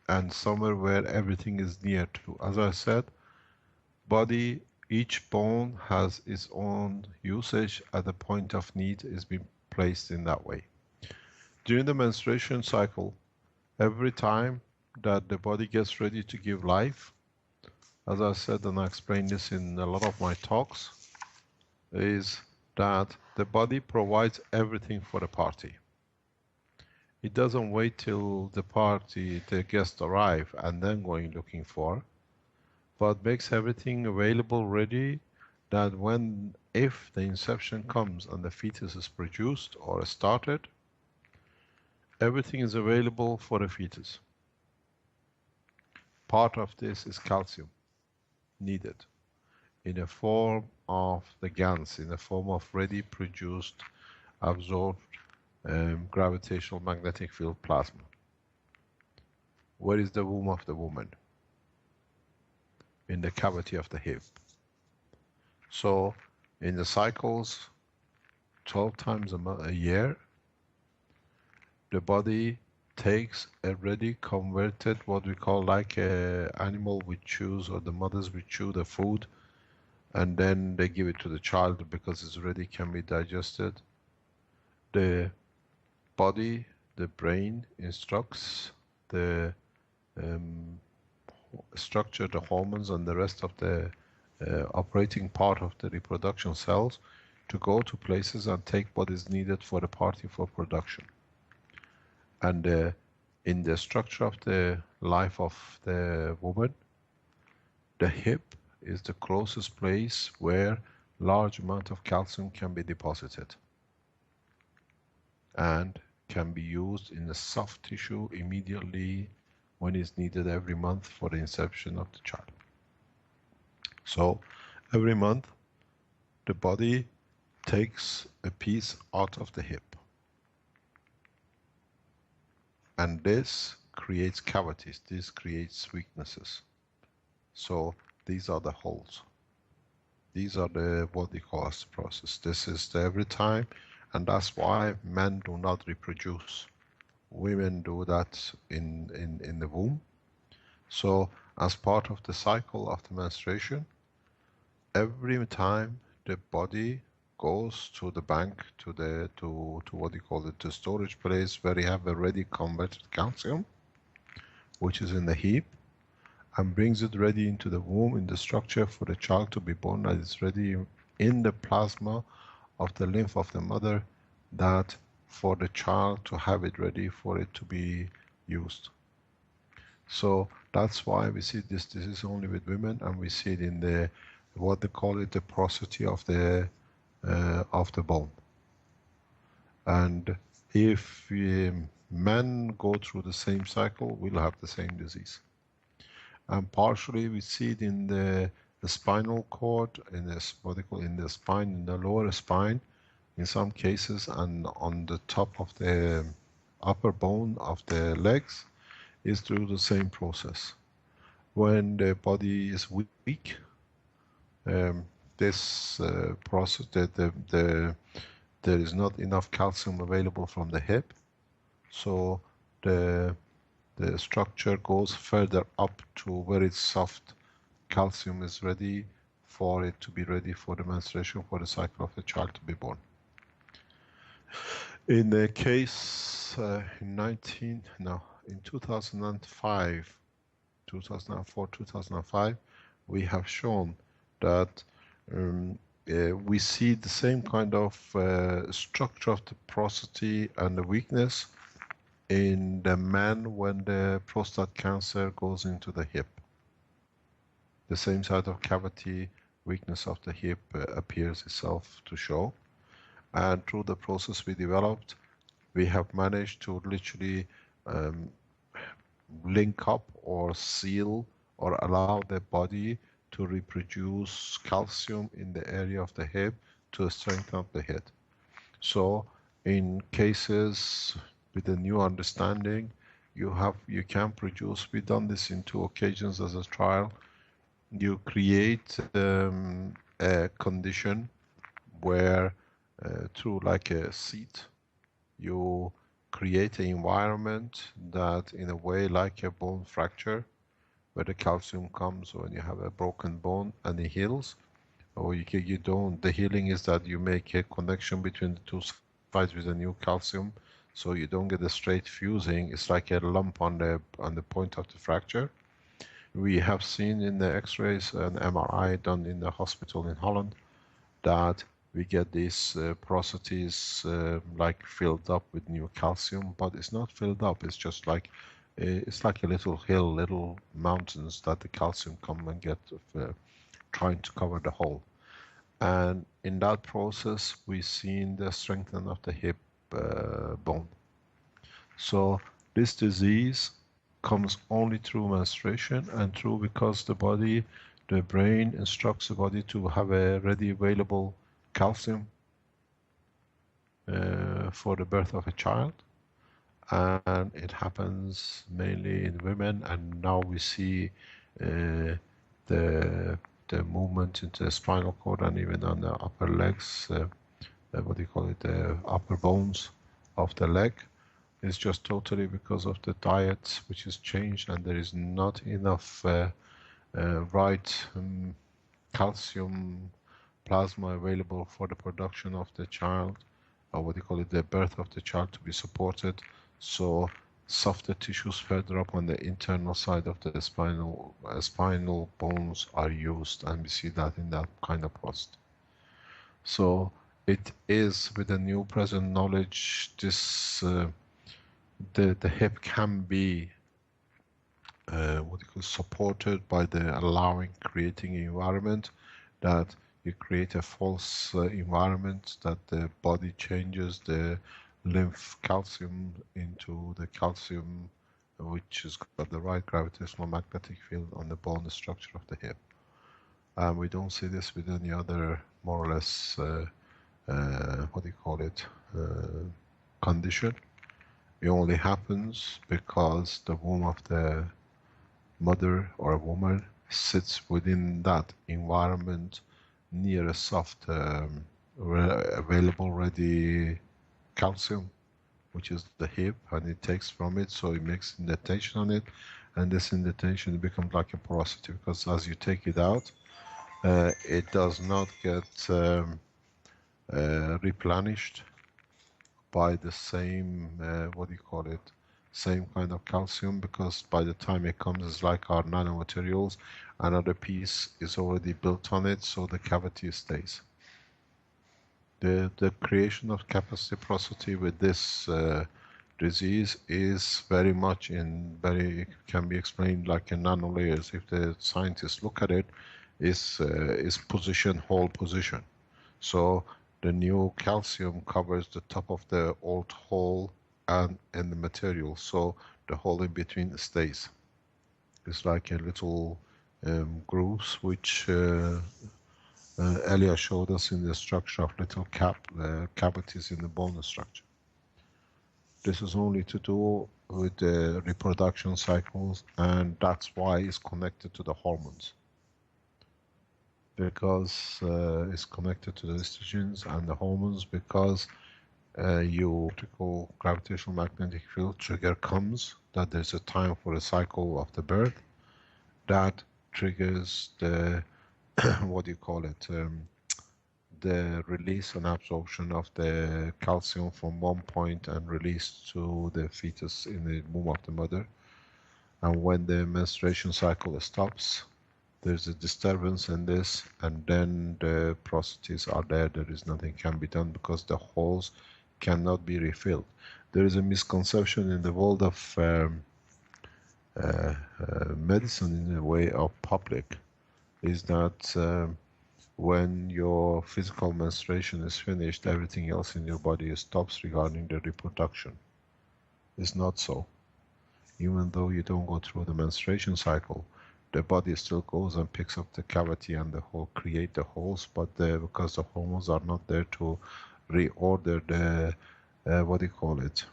and somewhere where everything is near to. As I said, body, each bone has its own usage at the point of need is being placed in that way. During the menstruation cycle, every time that the body gets ready to give life, as I said and I explained this in a lot of my talks, is that the body provides everything for the party. It doesn't wait till the party, the guests arrive and then going looking for, but makes everything available ready that when, if the inception comes and the fetus is produced or started, everything is available for the fetus. Part of this is calcium needed in the form of the GANs, in the form of ready produced, absorbed gravitational magnetic field plasma. Where is the womb of the woman? In the cavity of the hip. So in the cycles, 12 times a year, the body takes a ready converted, what we call like a animal which chews, or the mothers which chew the food, and then they give it to the child because it's ready, can be digested. The body, the brain instructs the structure, the hormones and the rest of the operating part of the reproduction cells to go to places and take what is needed for the party for production. And the In the structure of the life of the woman, the hip is the closest place where large amount of calcium can be deposited and can be used in the soft tissue immediately when it's needed every month for the inception of the child. So every month the body takes a piece out of the hip, and this creates cavities, this creates weaknesses. So these are the holes. These are the what they call osteoporosis. This is the every time, and that's why men do not reproduce. Women do that in the womb. So as part of the cycle of the menstruation, every time the body goes to the bank, to what you call it, the storage place where you have already converted calcium, which is in the hip, and brings it ready into the womb, in the structure for the child to be born, that is ready in the plasma of the lymph of the mother, that for the child to have it ready for it to be used. So that's why we see this disease only with women, and we see it in the, what they call it, the porosity of the bone. And if men go through the same cycle, we'll have the same disease. And partially we see it in the spinal cord, in this what they call in the spine, in the lower spine, in some cases, and on the top of the upper bone of the legs, is through the same process. When the body is weak, this process, there is not enough calcium available from the hip, so the structure goes further up to where it's soft. Calcium is ready for it to be ready for the menstruation, for the cycle of the child to be born. In the case in 2005, 2004, 2005, we have shown that we see the same kind of structure of the prostate and the weakness in the man when the prostate cancer goes into the hip. The same side of cavity, weakness of the hip appears itself to show. And through the process we developed, we have managed to literally link up or seal or allow the body to reproduce calcium in the area of the hip to strengthen up the head. So in cases with a new understanding, you can produce, we've done this in 2 occasions as a trial, you create a condition where through like a seat, you create an environment that in a way like a bone fracture, where the calcium comes when you have a broken bone and it heals, or you don't, the healing is that you make a connection between the 2 sides with a new calcium, so you don't get a straight fusing, it's like a lump on the point of the fracture. We have seen in the x-rays and MRI done in the hospital in Holland that we get these prostheses like filled up with new calcium, but it's not filled up, it's just like it's like a little hill, little mountains that the calcium come and get trying to cover the hole. And in that process we seen the strengthening of the hip bone. So this disease comes only through menstruation and through, because the body, the brain instructs the body to have a ready available calcium for the birth of a child, and it happens mainly in women. And now we see the movement into the spinal cord and even on the upper legs, what do you call it, the upper bones of the leg. It's just totally because of the diet which is changed, and there is not enough right calcium plasma available for the production of the child, or what do you call it, the birth of the child to be supported. So softer tissues further up on the internal side of the spinal bones are used, and we see that in that kind of process. So it is, with the new present knowledge, this The hip can be what you call supported by the allowing, creating environment that you create a false environment that the body changes the lymph calcium into the calcium which has got the right gravitational magnetic field on the bone structure of the hip. And we don't see this with any other more or less what do you call it condition. It only happens because the womb of the mother or a woman sits within that environment near a soft available ready calcium, which is the hip, and it takes from it, so it makes indentation on it, and this indentation becomes like a porosity, because as you take it out, it does not get replenished by the same, what do you call it, same kind of calcium, because by the time it comes, it's like our nanomaterials, another piece is already built on it, so the cavity stays. The creation of capacity porosity with this disease is very much in very, can be explained like in nano layers. If the scientists look at it, is position, hole position. So the new calcium covers the top of the old hole and the material, so the hole in between stays. It's like a little grooves which Elia showed us in the structure of little cavities in the bone structure. This is only to do with the reproduction cycles, and that's why it's connected to the hormones. Because it's connected to the estrogens and the hormones, because your vertical gravitational magnetic field trigger comes, that there's a time for a cycle of the birth, that triggers the what do you call it, the release and absorption of the calcium from one point and release to the fetus in the womb of the mother. And when the menstruation cycle stops, there's a disturbance in this, and then the processes are there. There is nothing can be done because the holes cannot be refilled. There is a misconception in the world of medicine, in a way, of public, is that when your physical menstruation is finished, everything else in your body stops regarding the reproduction. It's not so. Even though you don't go through the menstruation cycle, the body still goes and picks up the cavity and the hole, create the holes, but because the hormones are not there to reorder the, what do you call it,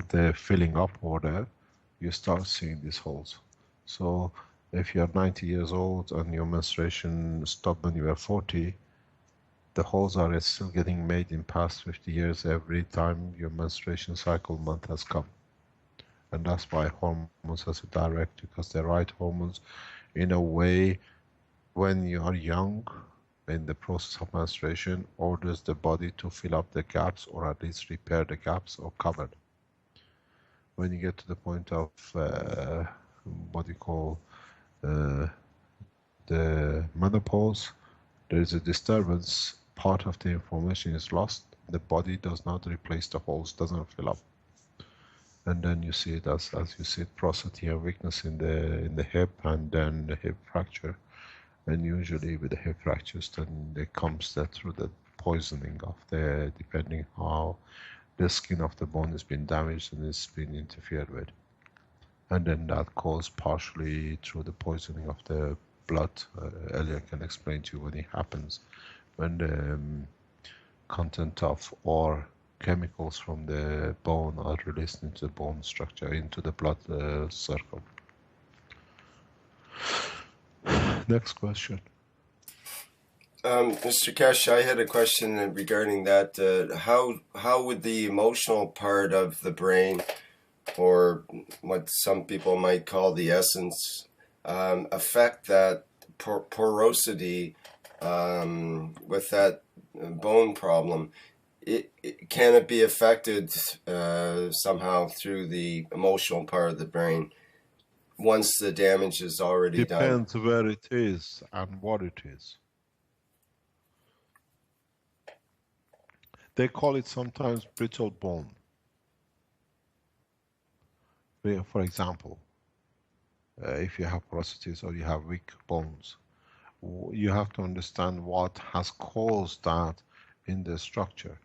the filling up order, you start seeing these holes. So if you're 90 years old and your menstruation stopped when you were 40, the holes are still getting made in past 50 years every time your menstruation cycle month has come. And that's why hormones has a direct, because the right hormones, in a way, when you are young, in the process of menstruation, orders the body to fill up the gaps, or at least repair the gaps or cover them. When you get to the point of what you call the menopause, there is a disturbance, part of the information is lost, the body does not replace the holes, doesn't fill up. And then you see it as you see it, porosity and weakness in the hip, and then the hip fracture. And usually with the hip fractures, then it comes that through the poisoning of the, depending how the skin of the bone has been damaged and it's been interfered with. And then that caused partially through the poisoning of the blood. Elia can explain to you when it happens, when the content of or chemicals from the bone are released into the bone structure, into the blood circle. Next question. Mr. Keshe, I had a question regarding that. How would the emotional part of the brain, or what some people might call the essence, affect that porosity with that bone problem? Can it be affected somehow through the emotional part of the brain once the damage is already done? Depends where it is and what it is. They call it sometimes brittle bone. For example, if you have porosities or you have weak bones, you have to understand what has caused that in the structure.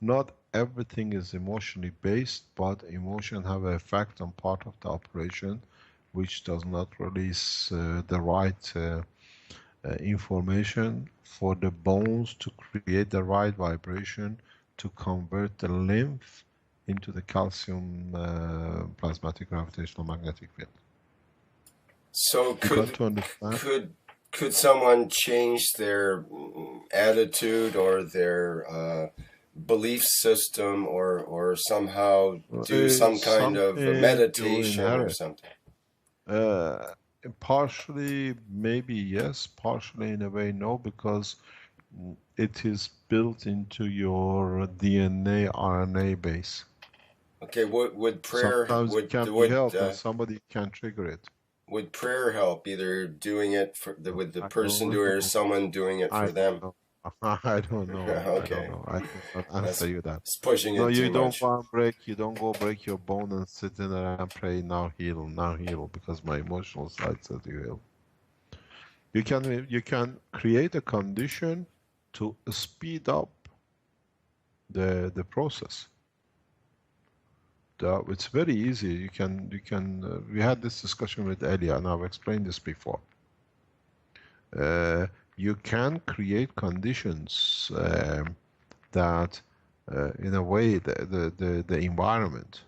Not everything is emotionally based, but emotion have an effect on part of the operation which does not release the right information for the bones to create the right vibration to convert the lymph into the calcium plasmatic gravitational magnetic field. So You got to understand. could someone change their attitude or their belief system, or somehow do some kind of Something you meditation or inherit. something? Partially, maybe yes. Partially, in a way, no, because it is built into your DNA, RNA base. Okay, would prayer Sometimes it can be helped, and somebody can trigger it. would prayer help? Either doing it for with the I person don't doing it, or know. someone doing it I for them? don't know. I don't know. I don't Okay, know. I cannot answer you that. it's pushing No, it you too don't much. go and break. You don't go break your bone and sit in there and pray. Now heal, because my emotional side says you heal. You can create a condition to speed up the process. It's very easy. We had this discussion with Elia, and I've explained this before. You can create conditions that, in a way, the environment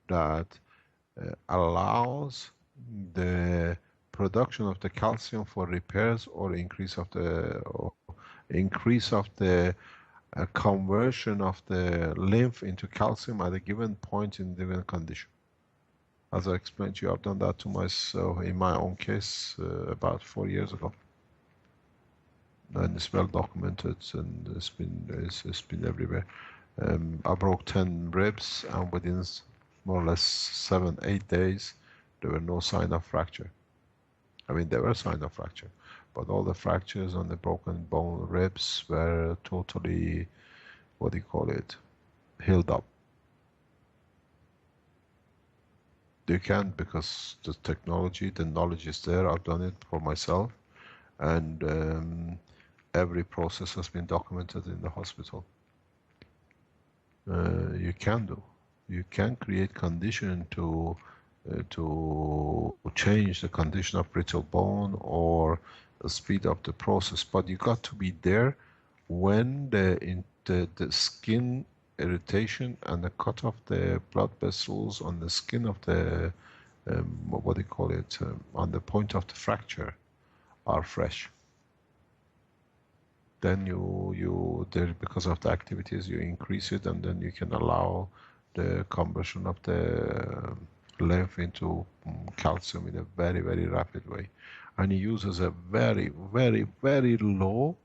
that allows the production of the calcium for repairs or increase of the conversion of the lymph into calcium at a given point in a given condition. As I explained to you, I've done that to myself in my own case about 4 years ago. And it's well documented, and it's been everywhere. I broke 10 ribs, and within more or less 7-8 days, there were no sign of fracture. I mean, there were signs of fracture, but all the fractures on the broken bone ribs were totally, what do you call it, healed up. You can, because the technology, the knowledge is there. I've done it for myself, and every process has been documented in the hospital. You can create condition to change the condition of brittle bone or speed up the process, but you got to be there when the skin irritation and the cut of the blood vessels on the skin of the what do you call it, on the point of the fracture are fresh. Then there, because of the activities, you increase it, and then you can allow the conversion of the lymph into calcium in a very, very rapid way. And he uses a very, very, very low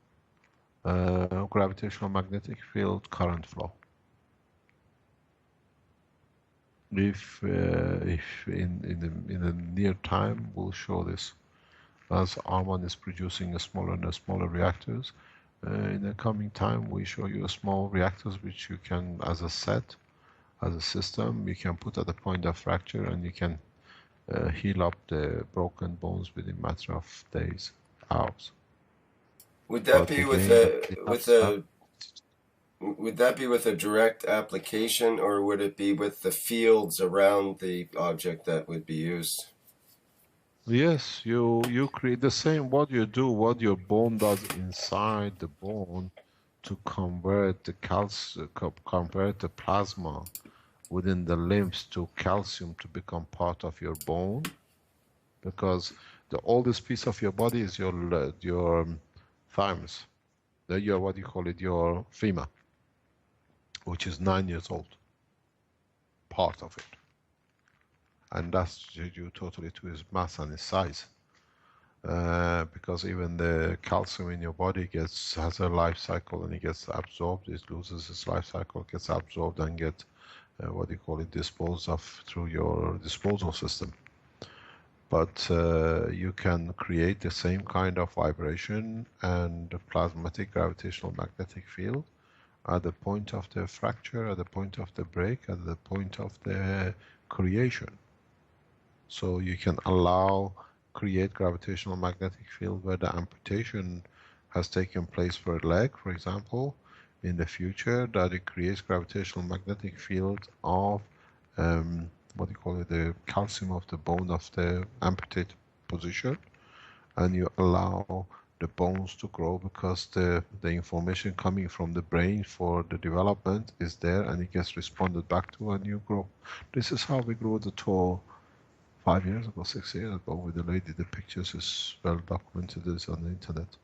gravitational magnetic field current flow. If in the near time, we'll show this. As Arman is producing smaller and smaller reactors, in the coming time we show you small reactors which you can, as a set, as a system, you can put at the point of fracture, and you can heal up the broken bones within a matter of days, hours. Would that be would that be with a direct application, or would it be with the fields around the object that would be used? Yes, you create the same, what you do, what your bone does inside the bone to convert the convert the plasma within the lymphs to calcium to become part of your bone, because the oldest piece of your body is your thymus, your, what do you call it, your femur, which is 9 years old, part of it, and that's due totally to its mass and its size. Because even the calcium in your body has a life cycle, and it gets absorbed, it loses its life cycle, gets absorbed, and get what do you call it, disposed of through your disposal system. But you can create the same kind of vibration and plasmatic gravitational magnetic field at the point of the fracture, at the point of the break, at the point of the creation. So you can allow, create gravitational magnetic field where the amputation has taken place for a leg, for example, in the future, that it creates gravitational magnetic field of what do you call it, the calcium of the bone of the amputated position, and you allow the bones to grow because the information coming from the brain for the development is there and it gets responded back to and you grow. This is how we grew the toe 5 years ago, 6 years ago with the lady. The pictures is well documented, is on the internet.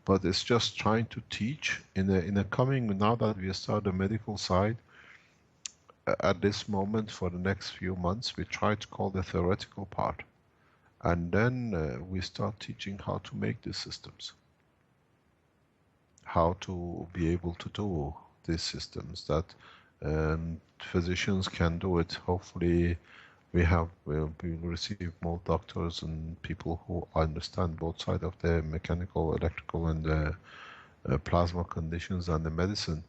But it's just trying to teach in a coming, now that we start the medical side, at this moment for the next few months, we try to call the theoretical part. And then we start teaching how to make these systems. How to be able to do these systems that physicians can do it. Hopefully we'll receive more doctors and people who understand both sides of the mechanical, electrical and the plasma conditions and the medicine,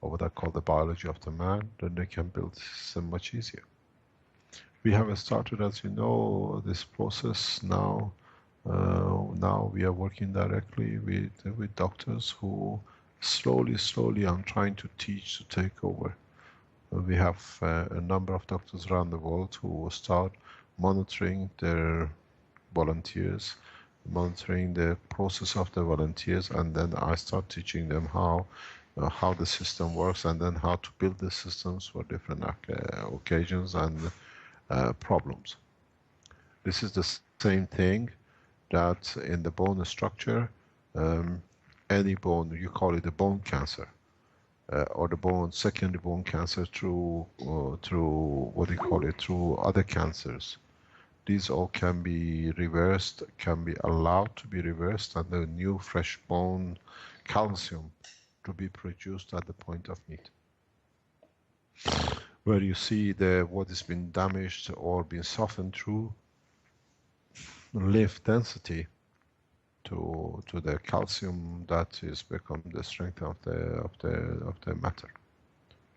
or what I call the biology of the man, then they can build so much easier. We have started, as you know, this process now. Now we are working directly with doctors who slowly I'm trying to teach to take over. We have a number of doctors around the world who will start monitoring their volunteers, monitoring the process of the volunteers, and then I start teaching them how the system works and then how to build the systems for different occasions and problems. This is the same thing that in the bone structure, any bone, you call it a bone cancer, or the bone, secondary bone cancer through what do you call it, through other cancers. These all can be reversed, can be allowed to be reversed, and the new fresh bone calcium to be produced at the point of need. Where you see what has been damaged or been softened through lymph density to the calcium that is become the strength of the matter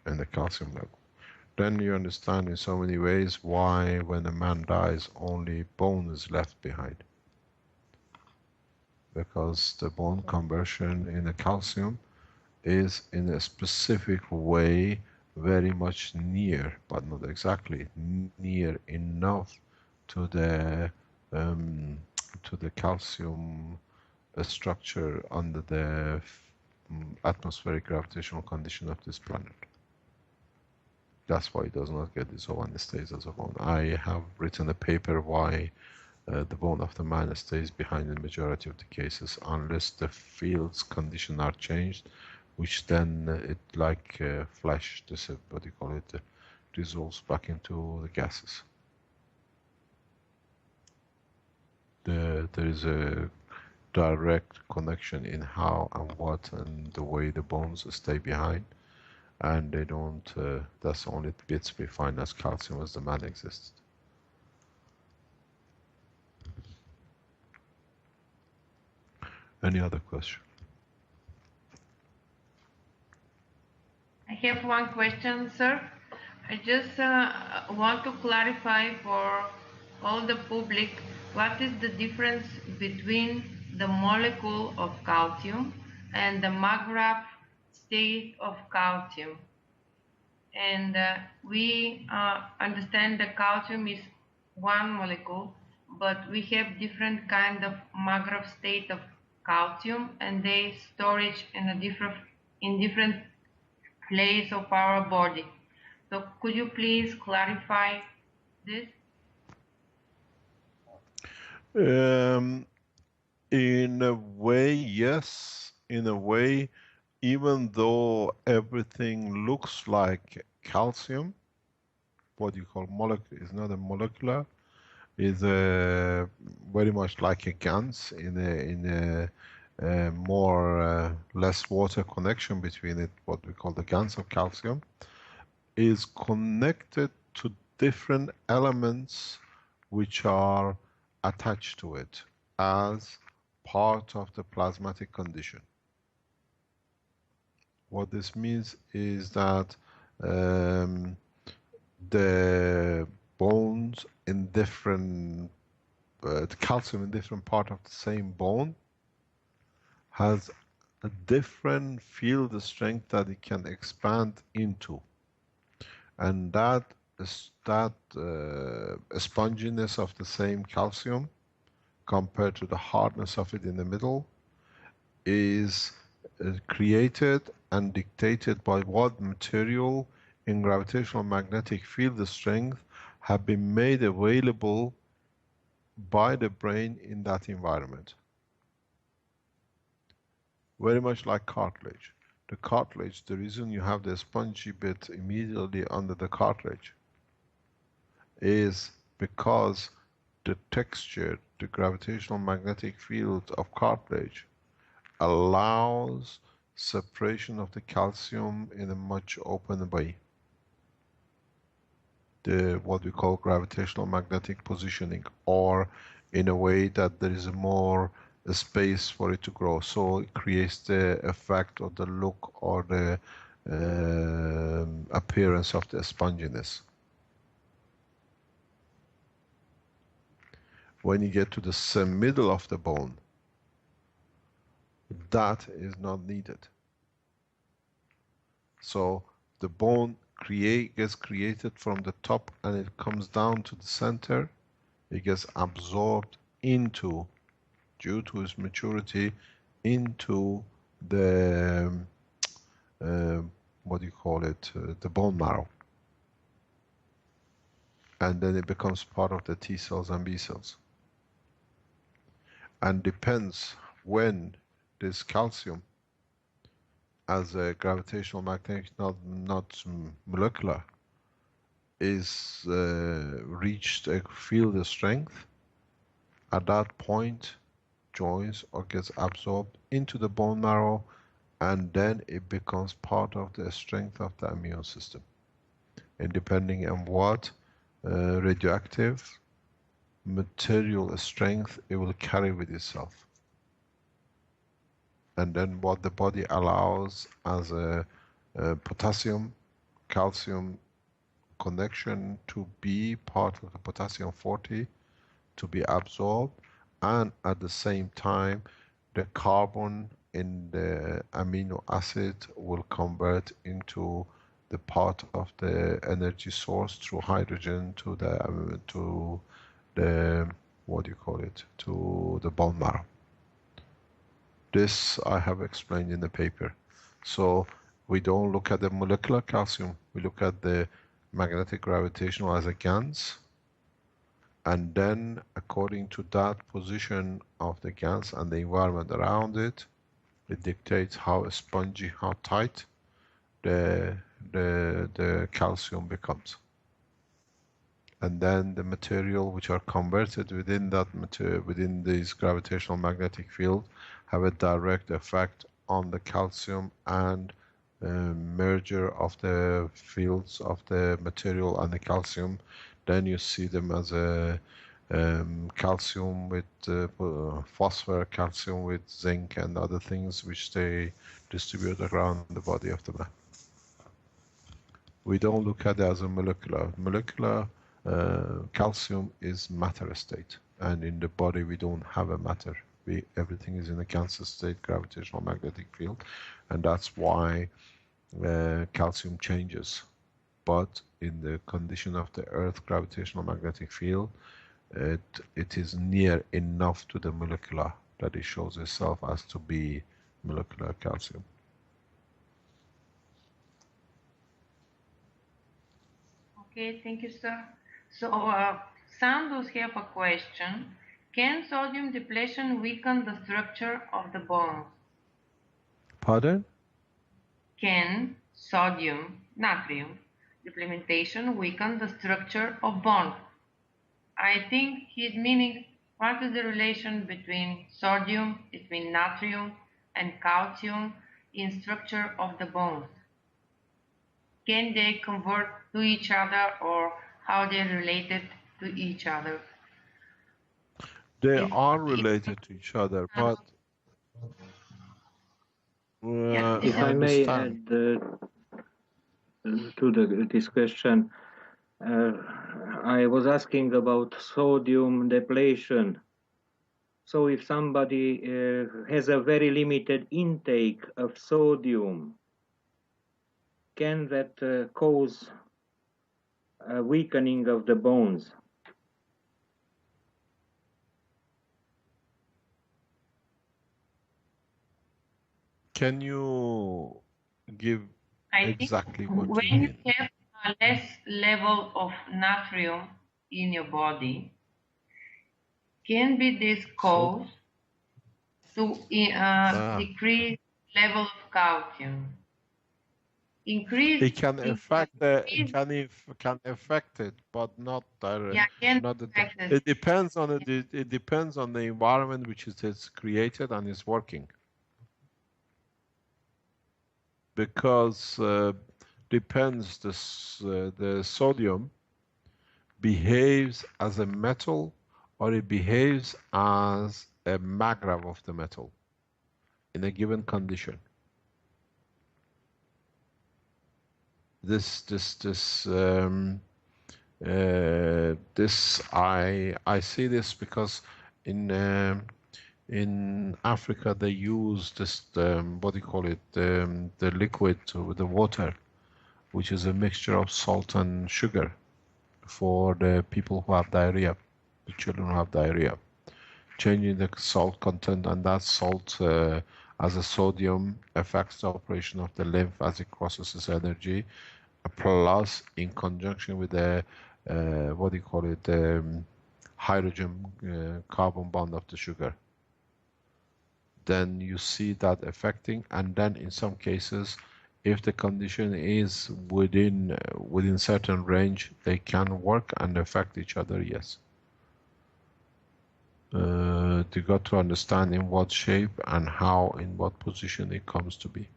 and the calcium level. Then you understand in so many ways why when a man dies only bone is left behind. Because the bone conversion in the calcium is in a specific way very much near, but not exactly, near enough to the calcium structure under the atmospheric gravitational condition of this planet. That's why it does not get dissolved and stays as a bone. I have written a paper why the bone of the man stays behind in the majority of the cases unless the field's condition are changed, which then it like flesh, this what do you call it, dissolves back into the gases. There is a direct connection in how and what and the way the bones stay behind, and they don't, that's the only bits we find as calcium as the man exists. Any other question? I have one question, sir. I just want to clarify for all the public what is the difference between the molecule of calcium and the McGrath state of calcium. And we understand the calcium is one molecule, but we have different kind of McGrath state of calcium, and they storage in different place of our body. So could you please clarify this? In a way, yes. In a way, even though everything looks like calcium, what you call molecule is not a molecular, is very much like a GANS in a more less water connection between it, what we call the GANS of calcium, is connected to different elements which are attached to it as part of the plasmatic condition. What this means is that the bones in different, the calcium in different part of the same bone has a different field strength that it can expand into, and that is that sponginess of the same calcium compared to the hardness of it in the middle is created and dictated by what material in gravitational magnetic field strength have been made available by the brain in that environment. Very much like cartilage. The cartilage, the reason you have the spongy bit immediately under the cartilage is because the texture, the gravitational magnetic field of cartilage allows separation of the calcium in a much open way. What we call gravitational magnetic positioning, or in a way that there is more space for it to grow. So it creates the effect or the look or the appearance of the sponginess. When you get to the middle of the bone, that is not needed. So the bone gets created from the top and it comes down to the center. It gets absorbed into, due to its maturity, into the what do you call it, the bone marrow, and then it becomes part of the T cells and B cells. And depends when this calcium as a gravitational magnetic, not molecular, is reached a field strength, at that point joins or gets absorbed into the bone marrow, and then it becomes part of the strength of the immune system. And depending on what radioactive material strength it will carry with itself. And then what the body allows as a potassium, calcium connection to be part of the potassium 40 to be absorbed, and at the same time the carbon in the amino acid will convert into the part of the energy source through hydrogen to the what do you call it, to the bone marrow. This I have explained in the paper. So we don't look at the molecular calcium, we look at the magnetic gravitational as a GANs, and then according to that position of the GANs and the environment around it, it dictates how spongy, how tight the calcium becomes. And then the material which are converted within that material, within this gravitational magnetic field, have a direct effect on the calcium and merger of the fields of the material and the calcium. Then you see them as a calcium with phosphor, calcium with zinc and other things which they distribute around the body of the man. We don't look at it as a molecular. Molecular calcium is matter state, and in the body we don't have a matter. Everything is in a Cancer state, gravitational magnetic field, and that's why calcium changes. But in the condition of the Earth gravitational magnetic field, it is near enough to the molecular that it shows itself as to be molecular calcium. Okay, thank you, sir. So, Sandus have a question. Can sodium depletion weaken the structure of the bones? Pardon? Can sodium, natrium, deplementation weaken the structure of bone? I think he's meaning what is the relation between sodium, between natrium and calcium in structure of the bones? Can they convert to each other, or how they're related to each other? They are related to each other, but If I may add to this question, I was asking about sodium depletion. So if somebody has a very limited intake of sodium, can that cause a weakening of the bones? Can you give I think exactly what when you you mean? have a less level of natrium in your body, can be this So cause to decrease level of calcium. Increase, it can affect increase, can affect it, but not yeah, can not the, affect this. it depends on it depends on the environment which it is created and is working. Because depends the sodium behaves as a metal or it behaves as a magravs of the metal in a given condition. This I see this because in Africa they use this what do you call it, the liquid with the water, which is a mixture of salt and sugar for the people who have diarrhea, the children who have diarrhea. Changing the salt content, and that salt as a sodium affects the operation of the lymph as it processes energy, plus in conjunction with the what do you call it, hydrogen carbon bond of the sugar. Then you see that affecting, and then in some cases, if the condition is within certain range, they can work and affect each other. Yes. You got to understand in what shape and how, in what position it comes to be.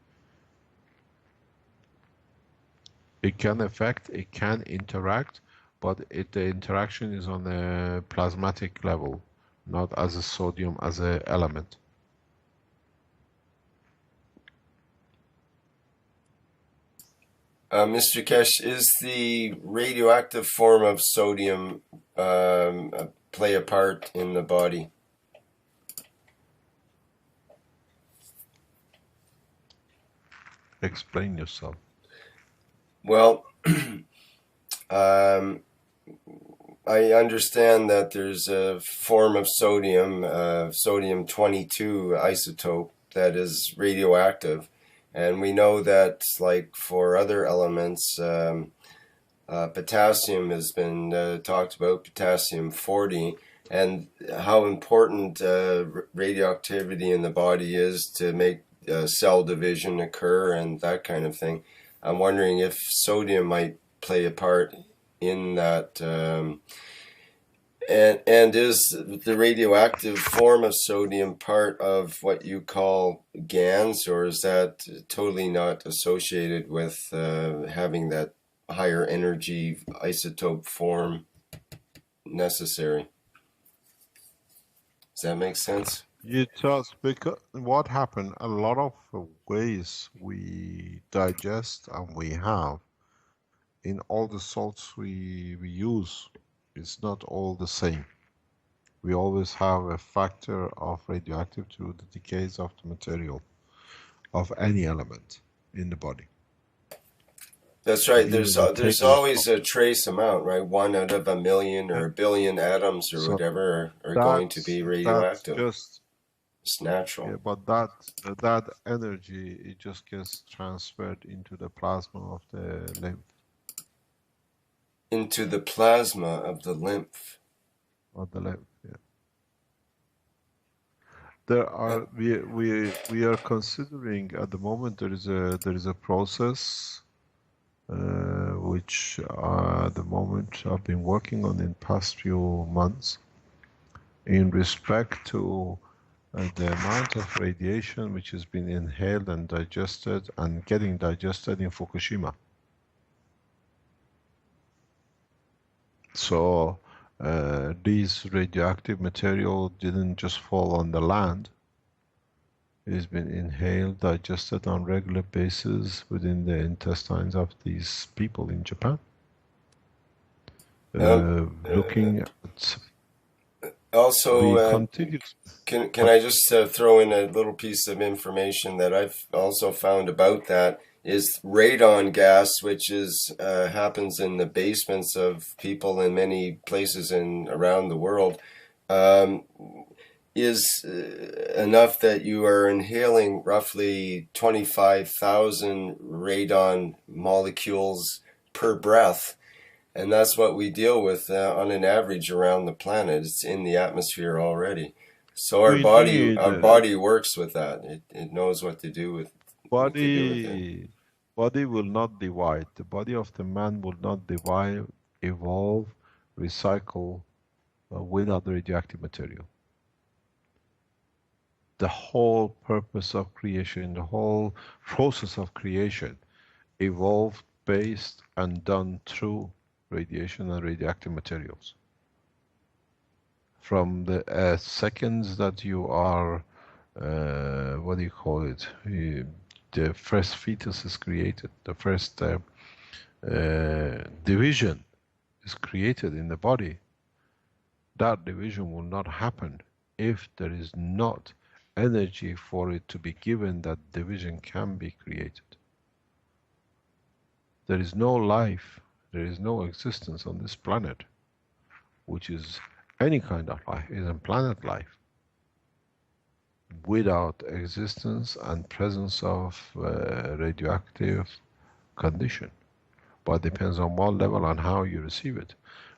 It can affect, it can interact, but the interaction is on a plasmatic level, not as a sodium as an element. Mr. Keshe, is the radioactive form of sodium play a part in the body? Explain yourself. Well, I understand that there's a form of sodium, sodium 22 isotope, that is radioactive. And we know that, like for other elements, potassium has been talked about, potassium 40, and how important radioactivity in the body is to make cell division occur and that kind of thing. I'm wondering if sodium might play a part in that. And is the radioactive form of sodium part of what you call GANs, or is that totally not associated with having that higher energy isotope form necessary? Does that make sense? It does, because what happened, a lot of ways we digest and we have in all the salts we use, it's not all the same. We always have a factor of radioactive to the decays of the material of any element in the body. That's right. Even There's the there's tables. always a trace amount, right? 1 out of a million or a billion atoms or So whatever are going to be that's radioactive. just, It's natural. yeah, but that energy, it just gets transferred into the plasma of the lymph. Into the plasma of the lymph. Of the lymph, yeah. There are we are considering at the moment there is a process which at the moment I've been working on in past few months in respect to the amount of radiation which has been inhaled and digested and getting digested in Fukushima. So these radioactive material didn't just fall on the land. It has been inhaled, digested on regular basis within the intestines of these people in Japan. looking at Also, the continuous. can I just throw in a little piece of information that I've also found about that is radon gas, which is happens in the basements of people in many places in around the world, um, is enough that you are inhaling roughly 25,000 radon molecules per breath. And that's what we deal with on an average around the planet. It's in the atmosphere already. So our We need body works with that. It knows what to do with it. body will not divide. The body of the man will not divide, evolve, recycle without radioactive material. The whole purpose of creation, the whole process of creation evolved based and done through radiation and radioactive materials. From the seconds that you are, what do you call it? The first fetus is created, the first division is created in the body. That division will not happen if there is not energy for it to be given that division can be created. There is no life, there is no existence on this planet, which is any kind of life, isn't planet life, without existence and presence of radioactive condition. But it depends on what level and how you receive it.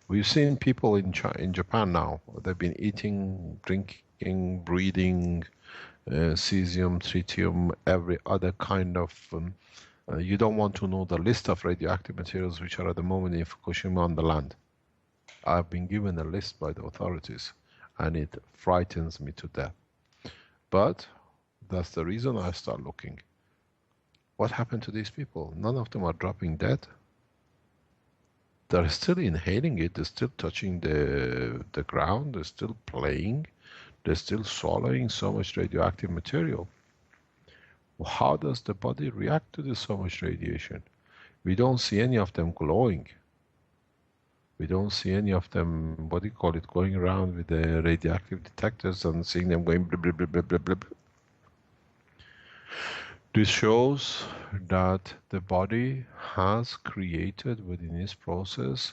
We've seen people in Japan now, they've been eating, drinking, breathing cesium, tritium, every other kind of you don't want to know the list of radioactive materials which are at the moment in Fukushima on the land. I've been given a list by the authorities and it frightens me to death. But that's the reason I start looking. What happened to these people? None of them are dropping dead. They're still inhaling it, they're still touching the ground, they're still playing, they're still swallowing so much radioactive material. How does the body react to this so much radiation? We don't see any of them glowing. We don't see any of them, what do you call it, going around with the radioactive detectors and seeing them going blip, blip, blip, blip, blip, blip. This shows that the body has created within its process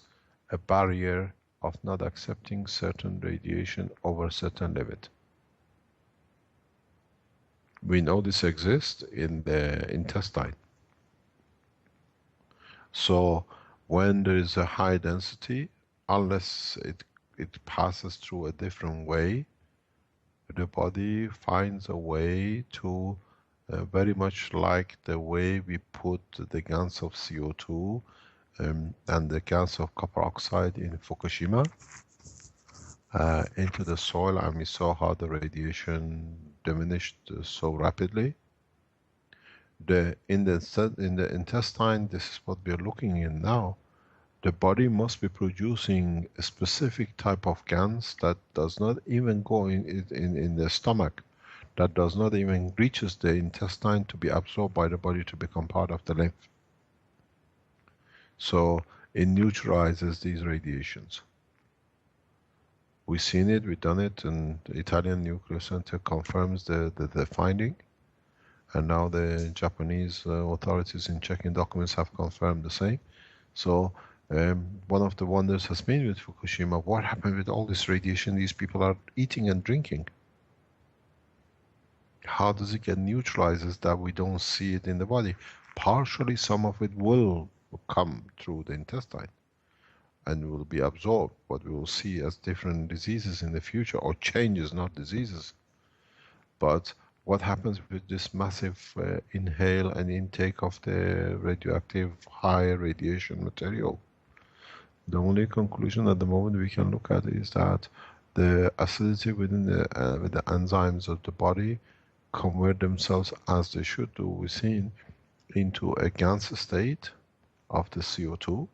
a barrier of not accepting certain radiation over a certain limit. We know this exists in the intestine. So when there is a high density, unless it passes through a different way, the body finds a way to very much like the way we put the gans of CO2 and the gans of copper oxide in Fukushima into the soil, and we saw how the radiation diminished so rapidly. In the intestine, this is what we are looking in now. The body must be producing a specific type of gans that does not even go in the stomach, that does not even reaches the intestine to be absorbed by the body to become part of the lymph. So it neutralizes these radiations. We've seen it, we've done it, and the Italian Nuclear Center confirms the finding. And now the Japanese authorities in checking documents have confirmed the same. So one of the wonders has been with Fukushima, what happened with all this radiation these people are eating and drinking? How does it get neutralized that we don't see it in the body? Partially some of it will come through the intestine and will be absorbed, what we will see as different diseases in the future, or changes, not diseases. But what happens with this massive inhale and intake of the radioactive high radiation material? The only conclusion at the moment we can look at is that the acidity within with the enzymes of the body convert themselves as they should do, we've seen, into a gas state of the CO2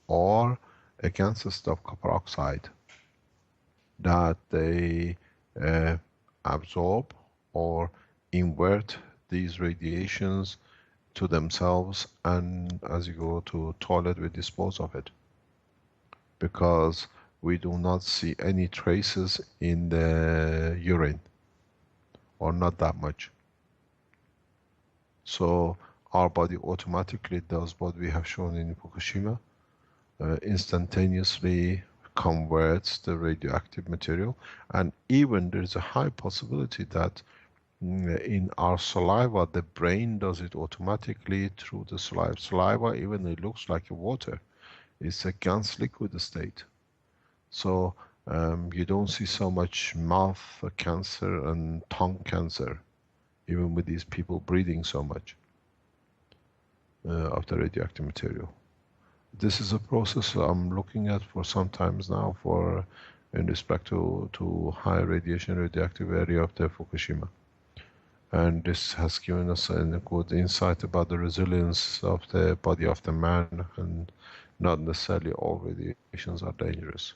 or a gas state of copper oxide that they absorb or invert these radiations to themselves, and as you go to toilet we dispose of it. because we do not see any traces in the urine, or not that much. So our body automatically does what we have shown in Fukushima, instantaneously converts the radioactive material, and even there's a high possibility that in our saliva, the brain does it automatically through the saliva. Saliva, even it looks like a water. It's a gas liquid state. So you don't see so much mouth cancer and tongue cancer, even with these people breathing so much of the radioactive material. This is a process I'm looking at for some times now for in respect to high radiation radioactive area of the Fukushima. And this has given us a good insight about the resilience of the body of the man, and not necessarily all radiations are dangerous,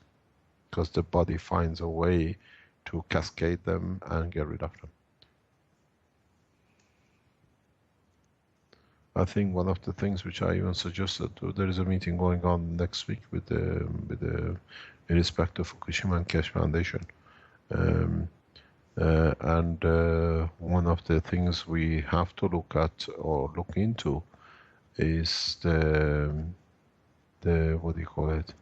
because the body finds a way to cascade them and get rid of them. I think one of the things which I even suggested, there is a meeting going on next week with the in respect to Fukushima and Keshe Foundation. One of the things we have to look at or look into is the what do you call it?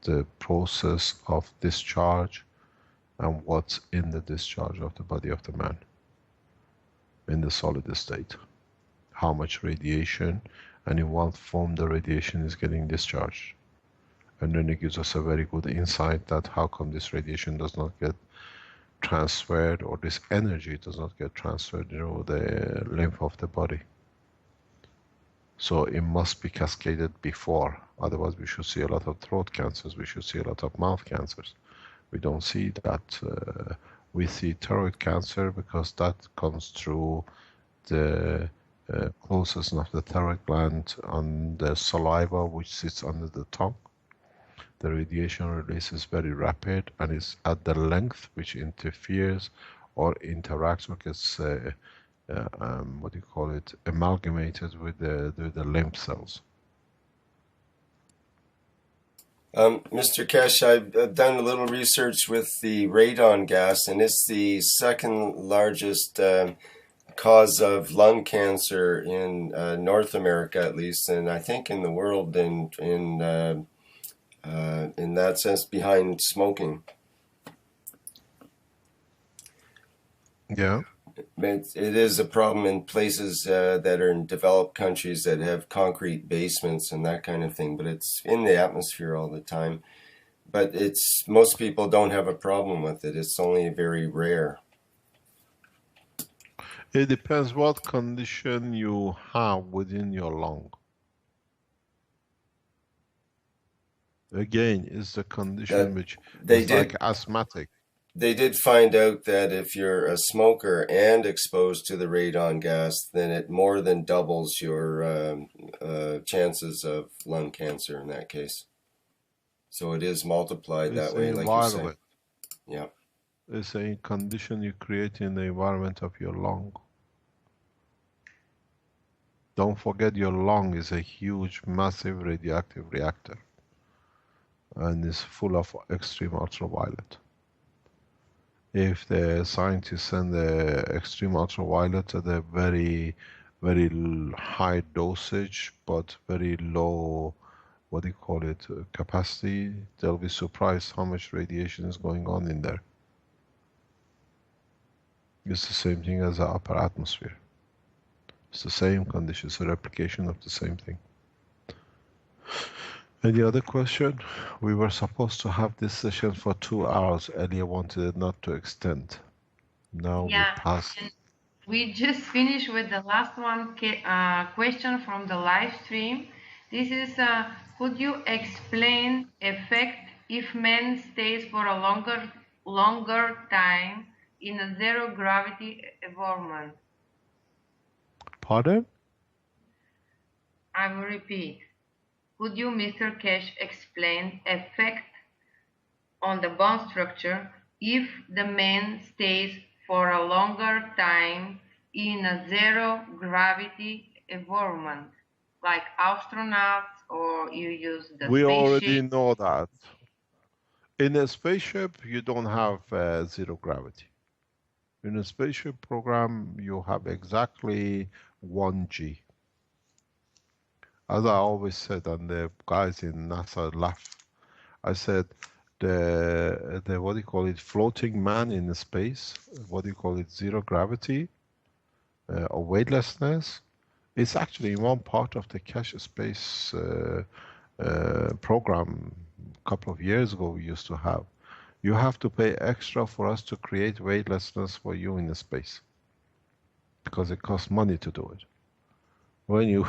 The process of discharge and what's in the discharge of the body of the man in the solid state. How much radiation and in what form the radiation is getting discharged. And then it gives us a very good insight that how come this radiation does not get transferred, or this energy does not get transferred through the lymph of the body. So it must be cascaded before, otherwise we should see a lot of throat cancers, we should see a lot of mouth cancers. We don't see that. We see thyroid cancer because that comes through the process of the thyroid gland on the saliva, which sits under the tongue. The radiation release is very rapid and is at the length which interferes or interacts or gets what do you call it, amalgamated with the lymph cells. Mr. Keshe, I've done a little research with the radon gas, and it's the second largest cause of lung cancer in North America, at least, and I think in the world, in that sense, behind smoking. Yeah. It is a problem in places that are in developed countries that have concrete basements and that kind of thing, but it's in the atmosphere all the time. But most people don't have a problem with it. It's only very rare. It depends what condition you have within your lung. Again, it's the condition which is like asthmatic. They did find out that if you're a smoker and exposed to the radon gas, then it more than doubles your chances of lung cancer in that case. So it is multiplied that way, like you say. Yeah. It's a condition you create in the environment of your lung. Don't forget your lung is a huge, massive radioactive reactor and is full of extreme ultraviolet. If the scientists send the extreme ultraviolet at a very, very high dosage but very low, what do you call it, capacity, they'll be surprised how much radiation is going on in there. It's the same thing as the upper atmosphere. It's the same condition, it's a replication of the same thing. Any other question? We were supposed to have this session for 2 hours. Elia wanted it not to extend. Now we passed. We just finished with the last one question from the live stream. This is, could you explain effect if man stays for a longer time in a zero gravity environment? Pardon? I will repeat. Could you, Mr. Keshe, explain effect on the bone structure if the man stays for a longer time in a zero gravity environment, like astronauts or you use the We already spaceship? know that. In a spaceship, you don't have zero gravity. In a spaceship program, you have exactly 1G. As I always said, and the guys in NASA laugh, I said, the what do you call it, floating man in space, what do you call it, zero gravity or weightlessness, it's actually one part of the Keshe space program a couple of years ago we used to have. You have to pay extra for us to create weightlessness for you in the space because it costs money to do it. When you,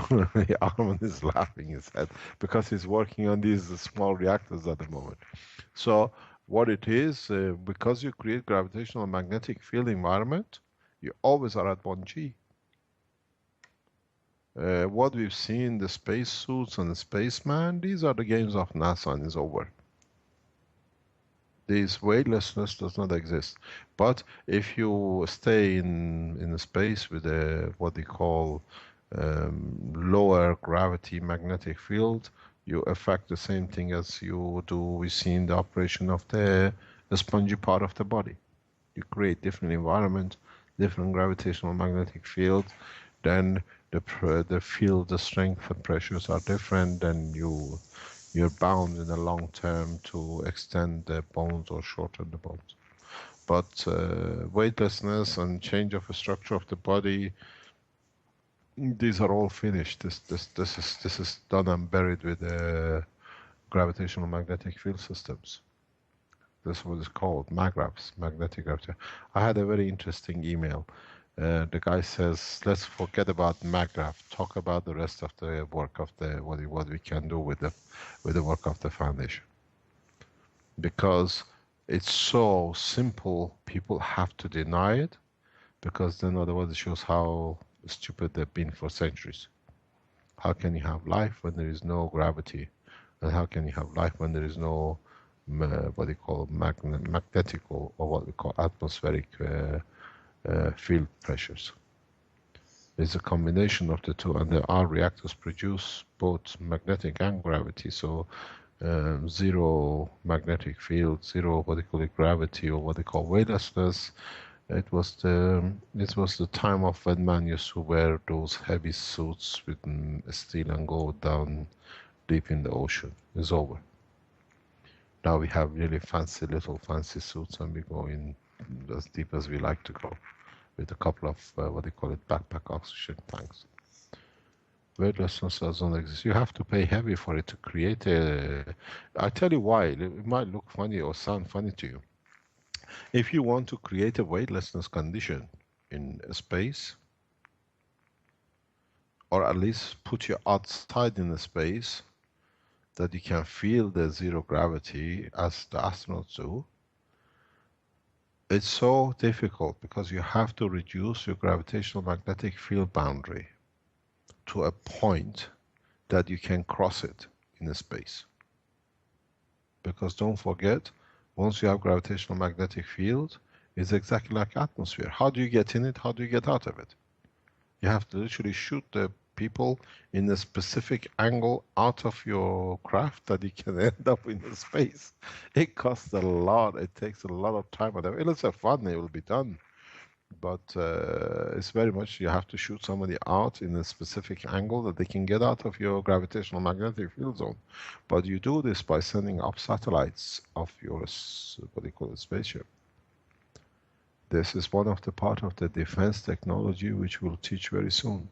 Armin is laughing his head because he's working on these small reactors at the moment. So what it is, because you create gravitational magnetic field environment, you always are at 1G. What we've seen, the space suits and the spaceman, these are the games of NASA and it's over. This weightlessness does not exist. But if you stay in space with a what they call lower gravity magnetic field, you affect the same thing as you do we see in the operation of the spongy part of the body. You create different environment, different gravitational magnetic field, then the field, the strength and pressures are different, then you're bound in the long term to extend the bones or shorten the bones. But weightlessness and change of the structure of the body, these are all finished. This is done and buried with gravitational magnetic field systems. This is what it's called, magravs, magnetic gravity. I had a very interesting email. The guy says, let's forget about maggrav, talk about the rest of the work of the, what we can do with the work of the foundation. Because it's so simple, people have to deny it, because then otherwise it shows how stupid they've been for centuries. How can you have life when there is no gravity? And how can you have life when there is no what they call magnetic or what we call atmospheric field pressures? It's a combination of the two, and our reactors produce both magnetic and gravity. So zero magnetic field, zero what they call it gravity or what they call weightlessness. It was the time of when man used to wear those heavy suits with steel and go down deep in the ocean. It's over. Now we have really fancy little fancy suits and we go in as deep as we like to go with a couple of what they call it backpack oxygen tanks. Weightlessness doesn't exist. You have to pay heavy for it to create a... I tell you why. It might look funny or sound funny to you. If you want to create a weightlessness condition in space, or at least put you outside in the space that you can feel the zero gravity as the astronauts do, it's so difficult because you have to reduce your gravitational magnetic field boundary to a point that you can cross it in the space. Because don't forget, once you have gravitational magnetic field, it's exactly like atmosphere. How do you get in it? How do you get out of it? You have to literally shoot the people in a specific angle out of your craft that you can end up in the space. It costs a lot. It takes a lot of time. It's a fun. It will be done. But it's very much you have to shoot somebody out in a specific angle that they can get out of your gravitational magnetic field zone. But you do this by sending up satellites of your, what they call it, spaceship. This is one of the part of the defense technology which we'll teach very soon.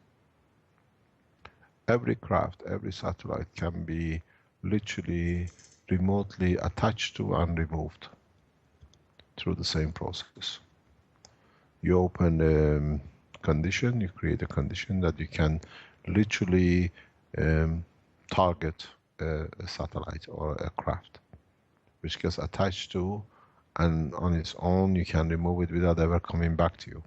Every craft, every satellite can be literally remotely attached to and removed through the same process. You open a condition, you create a condition that you can literally target a satellite or a craft, which gets attached to, and on its own you can remove it without ever coming back to you.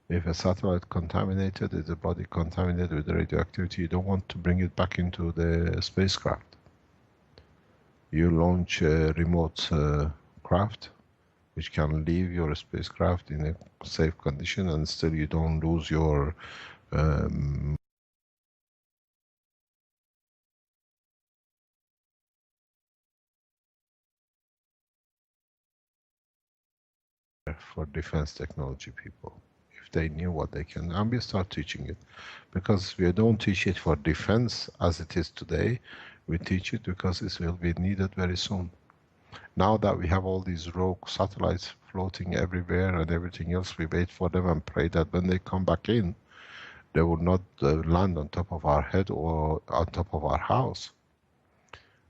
If a satellite contaminated, is a body contaminated with radioactivity, you don't want to bring it back into the spacecraft. You launch a remote craft which can leave your spacecraft in a safe condition and still you don't lose your for defense technology people. If they knew what they can, and we start teaching it. Because we don't teach it for defense as it is today, we teach it because it will be needed very soon. Now that we have all these rogue satellites floating everywhere and everything else, we wait for them and pray that when they come back in, they will not land on top of our head or on top of our house.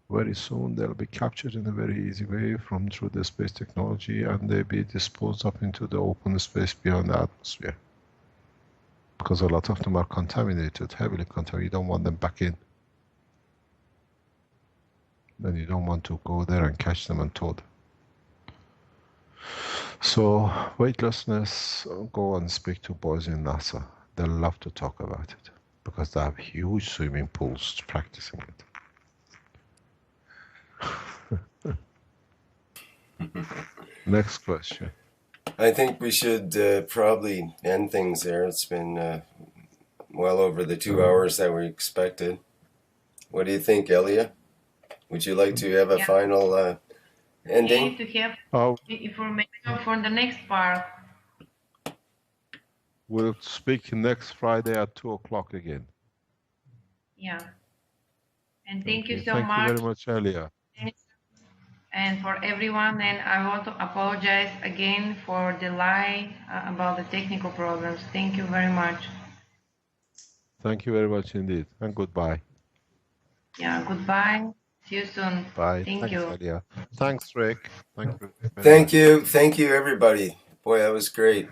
Very soon they'll be captured in a very easy way from through the space technology, and they'll be disposed up into the open space beyond the atmosphere. Because a lot of them are contaminated, heavily contaminated. You don't want them back in. Then you don't want to go there and catch them and tow them. So weightlessness, go and speak to boys in NASA. They'll love to talk about it because they have huge swimming pools practicing it. Next question. I think we should probably end things there. It's been well over the 2 hours that we expected. What do you think, Elia? Would you like to have a final ending? We need to have information for the next part. We'll speak next Friday at 2 o'clock again. Yeah. And thank you so Thank much. you very much, Elia. And for everyone, and I want to apologize again for delay about the technical problems. Thank you very much. Thank you very much indeed, and goodbye. Yeah, goodbye. See you soon. Bye. Thank Thanks, you. Elia. Thanks, Rick. Thank you. Thank you, everybody. Boy, that was great.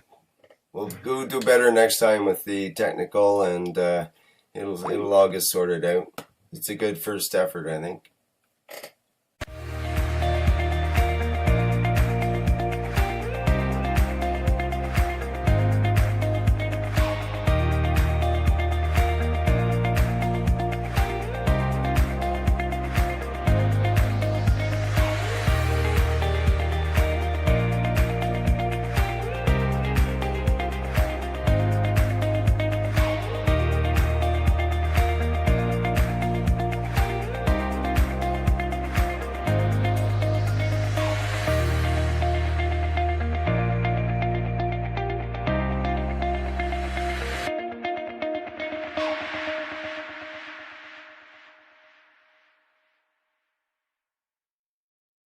We'll do better next time with the technical, and it'll all get sorted out. It's a good first effort, I think.